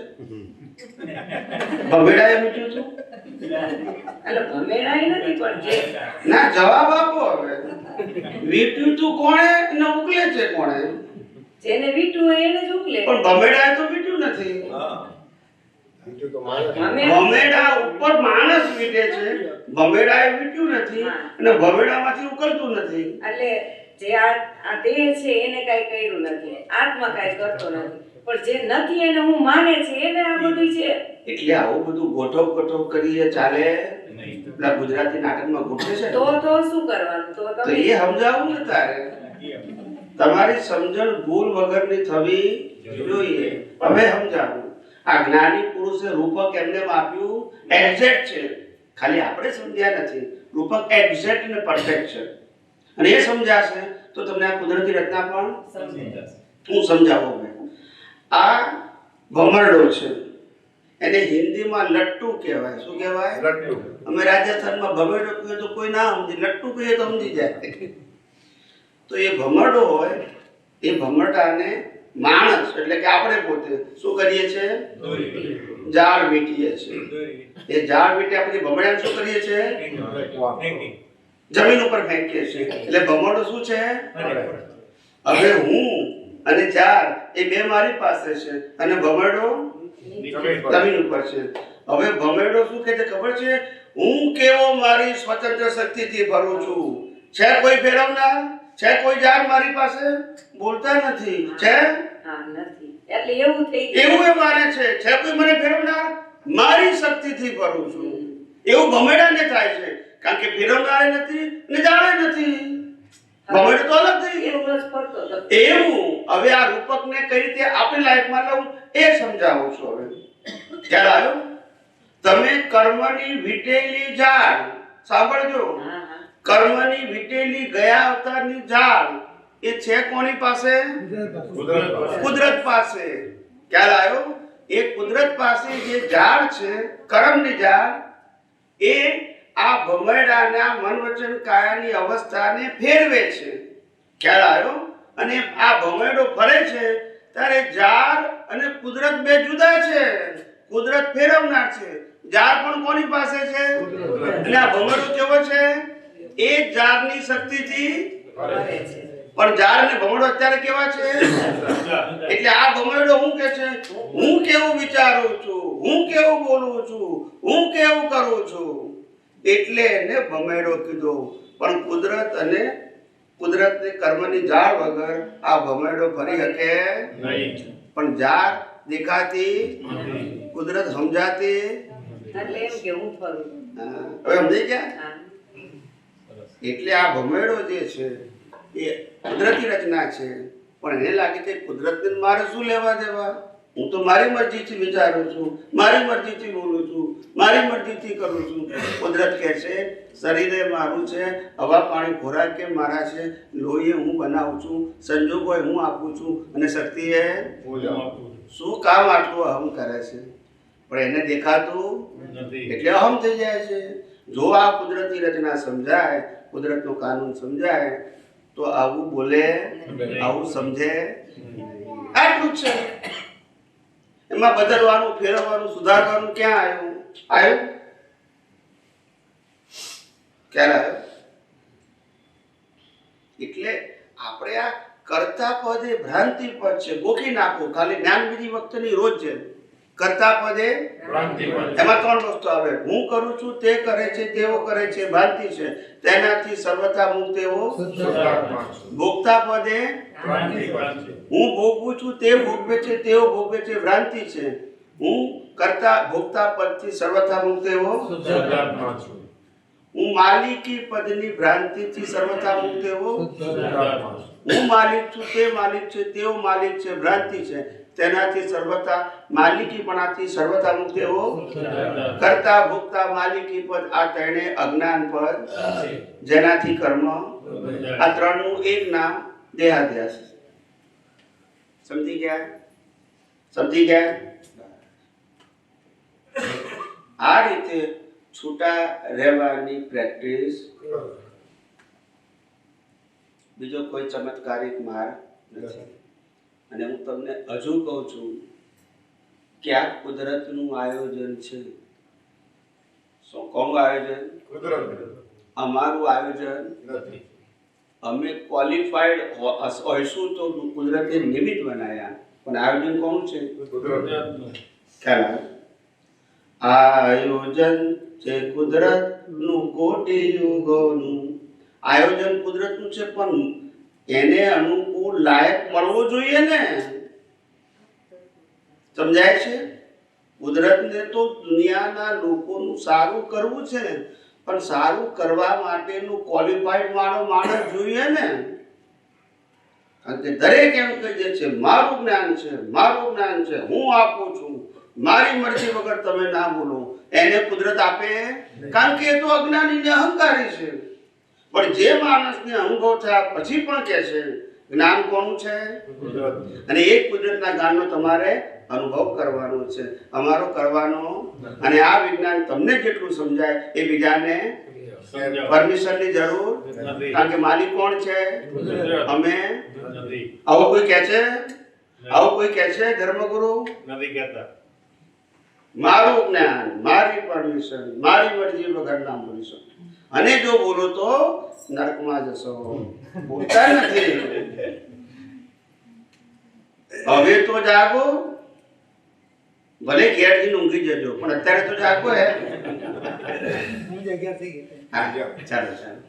ભમેડાએ મીઠું હતું? એટલે ભમેડાય નથી પણ જે ના, જવાબ આપો હવે. વીટ્યું તું કોણે ને ઉકલે છે કોણે? જેને વીટું હોય એને જ ઉકલે. પણ ભમેડાએ તો વીટ્યું નથી. ભમેડા ઉપર માણસ વીટે છે, ભમેડાએ વીટ્યું નથી અને ભમેડામાંથી ઉકળતું નથી. એટલે જે આ દેહ છે એને કાંઈ કર્યું નથી, આત્મા કાંઈ કરતો નથી, પણ જે નથી એને હું માને છે એને આ બધું છે. એટલે આવું બધું ગોઠવ કરીએ ચાલે? પેલા ગુજરાતી નાટકમાં ગોઠવે છે ને, તો શું કરવાનું? તો તો તમે એ સમજાવવું ને તારે. તમારી સમજણ ભૂલ વગરની થવી જોઈએ. હવે સમજાવું. આ જ્ઞાની પુરુષે રૂપક એમને આપ્યું એક્ઝેક્ટ છે, ખાલી આપણે સમજ્યા નથી. રૂપક એક્ઝેક્ટ ને પરફેક્ટ છે, અને એ સમજાશે તો તમને આ કુદરતી રચના પણ હું સમજાવું. હવે આ ભમરડો છે, એને હિન્દીમાં લટ્ટુ કહેવાય. શું કહેવાય? લટ્ટુ. અમે રાજસ્થાનમાં ભમરડો કહીએ તો કોઈ ના સમજે, લટ્ટુ કહીએ તો સમજી જાય. તો એ ભમરડો હોય, એ ભમરડાને માણસ એટલે કે આપણે પોતે શું કરીએ છીએ? ઝાડ વીંટીએ છીએ. એ ઝાડ વીંટ્યા પછી ભમરડાને શું કરીએ છીએ? જમીન ઉપર ફેંકીએ છીએ. એટલે ભમરડો શું છે? હવે હું અને ઝાડ એ બે મારી પાસે છે અને ભમરડો જમીન ઉપર છે. હવે ભમરડો શું કહે છે ખબર છે? હું કેવો મારી સ્વતંત્ર શક્તિથી ભરું છું. છે કોઈ ફેરવનાર? છે કોઈ જાણ મારી પાસે? બોલતા નથી. છે હા નથી એટલે એવું થઈ ગયું એવું એ માને છે. છે કોઈ મને ફેરવનાર? મારી શક્તિથી ભરું છું. એવું ભમેડાને થાય છે, કારણ કે ફેરવનારે નથી ને જાણે નથી. ભમેડો તો અલગ થઈ ગયો. એવું જ પડતો હતો. એવું હવે આ રૂપકને કઈ રીતે આપણી લાઈફમાં લઉં એ સમજાવું છું. હવે ખ્યાલ આવ્યો? તમે કર્મની વીટેલી ઝાડ, સાંભળજો, હા હા કર્મની વીટેલી ગયા અવતારની ઝાડ એ છે કોની પાસે? કુદરત પાસે. ખ્યાલ આવ્યો? એ કુદરત પાસે જે ઝાડ છે, કર્મની ઝાડ, એ આ ભમરડાના મન વચન કાયાની અવસ્થાને ફેરવે છે. ખ્યાલ આવ્યો? અને આ ભમરડો ફરે છે ત્યારે ઝાડ અને કુદરત બે જુદા છે. કુદરત ફેરવનાર છે, ઝાડ પણ કોની પાસે છે? અને આ ભમરડો કેવો છે? એ ઝાડની શક્તિથી ફરે છે. પણ ઝાડ અને ભમરડો અત્યારે કેવા છે? એટલે આ ભમરડો હું કે છે? હું કેવું વિચારું છું, હું કેવું બોલું છું, હું કેવું કરું છું, એટલે એને ભમેડો કીધો. પણ કુદરત અને કુદરતની કર્મની ઝાડ વગર આ ભમેડો ફરી શકે નહીં. પણ ઝાડ દેખાતી, કુદરત સમજાતી. એટલે એમ કે હું ફરું હા, હવે સમજી ગયા? હા એટલે આ ભમેડો જે છે એ કુદરતી રચના છે, પણ એને લાગે છે કુદરતને મારે શું લેવા દેવા? હું તો મારી મરજીથી વિચારું છું, મારી મરજીથી બોલું છું, મારી મરજીથી કરું છું. કુદરત કહે છે શરીરે મારું છે, હવા પાણી ખોરાક કે મારા છે, લોહી હું બનાવું છું, સંજોગો હું આપું છું, અને શક્તિએ શું કામ આટલું અહમ કરે છે? પણ એને દેખાતું નથી. એટલે અહમ થઈ જાય છે. જો આ કુદરતી રચના સમજાય, કુદરતનો કાનૂન સમજાય, તો આવું બોલે, આવું સમજે. આટલું જ છે. એમાં બદલવાનું, ફેરવવાનું, સુધારવાનું ક્યાં આવ્યું? આવ્યું? ક્યારે આવ્યું? એટલે આપણે આ કર્તા પદ એ ભ્રાંતિ પદ છે. ગોખી નાખો, ખાલી જ્ઞાન વિધિ વખતની રોજ છે. કર્તા પદ એ એમાં ત્રણ વસ્તુ આવે. હું કરું છું, તે કરે છે, તેઓ કરે છે, ભ્રાંતિ છે. તેનાથી સર્વથા મુક્ત એવો ભોગતા પદ એ હું ભોગવું છું, તે ભોગવે છે, તેઓ ભોગવે છે, ભ્રાંતિ છે. હું કરતા ભોગતા પદથી સર્વથા મુક્ત એવો હું માલિકી પદની ભ્રાંતિથી સર્વથા મુક્ત એવો હું માલિક છું, તે માલિક છે, તેઓ માલિક છે, ભ્રાંતિ છે. તેનાથી સર્વથા માલિકીપણાથી સર્વથા મુક્ત એવો કરતા ભોગતા માલિકી પદ, આ ત્રણે અજ્ઞાન પદ, જેનાથી કર્મ, આ ત્રણનું એક નામ દેહાધ્યાસ. સમજી ગયા? સમજી ગયા? આ રીતે છૂટા રહેવાની પ્રેક્ટિસ. બીજો કોઈ ચમત્કારિક માર્ગ નથી. અને હું તમને હજુ કહું છું કે આ કુદરતનું આયોજન છે. શું કોનું આયોજન? અમારું આયોજન નથી. અમે ક્વોલિફાઈડ હોઈશું તો કુદરતે નિમિત્ત બનાવ્યા, પણ આયોજન કોનું છે? ખ્યાલ આવે? આયોજન છે કુદરતનું, કોટી યુગોનું. આયોજન કુદરતનું છે, પણ એને અનુકૂળ લાયક મળવો જોઈએ ને. સમજાય છે? કુદરતને તો દુનિયાના લોકોનું સારું કરવું છે, પણ સારું કરવા માટેનું ક્વોલિફાઈડ માણસ જોઈએ ને. કારણ કે દરેક એમ કહે છે મારું જ્ઞાન છે, મારું જ્ઞાન છે, હું આપું છું, મારી મરજી વગર તમે ના બોલો. એને કુદરત આપે? કારણ કે એ તો અજ્ઞાની ને અહંકારી છે. પણ જે માણસને અનુભવ થયા પછી પણ કહે છે જ્ઞાન કોનું છે? અને એ કુદરતના જ્ઞાનનો તમારે અનુભવ કરવાનો છે, અમારો કરવાનો. અને આ વિજ્ઞાન તમને જેટલું સમજાય એ બીજાને પરમિશનની જરૂર, કારણ કે માલિક કોણ છે? અમે. આવું કોઈ કહે છે? આવું કોઈ કહે છે? ધર્મગુરુ નથી કહેતા. મારું જ્ઞાન, મારી પરમિશન, મારી મરજી વગર ના બોલી શકો. અને જો બોલો તો નરકમાં જશો. બોલતા નથી. હવે તો જાગો, ભલે ઘેરથી ઊંઘી જજો, પણ અત્યારે તો જાગો હે. હા ચાલો ચાલો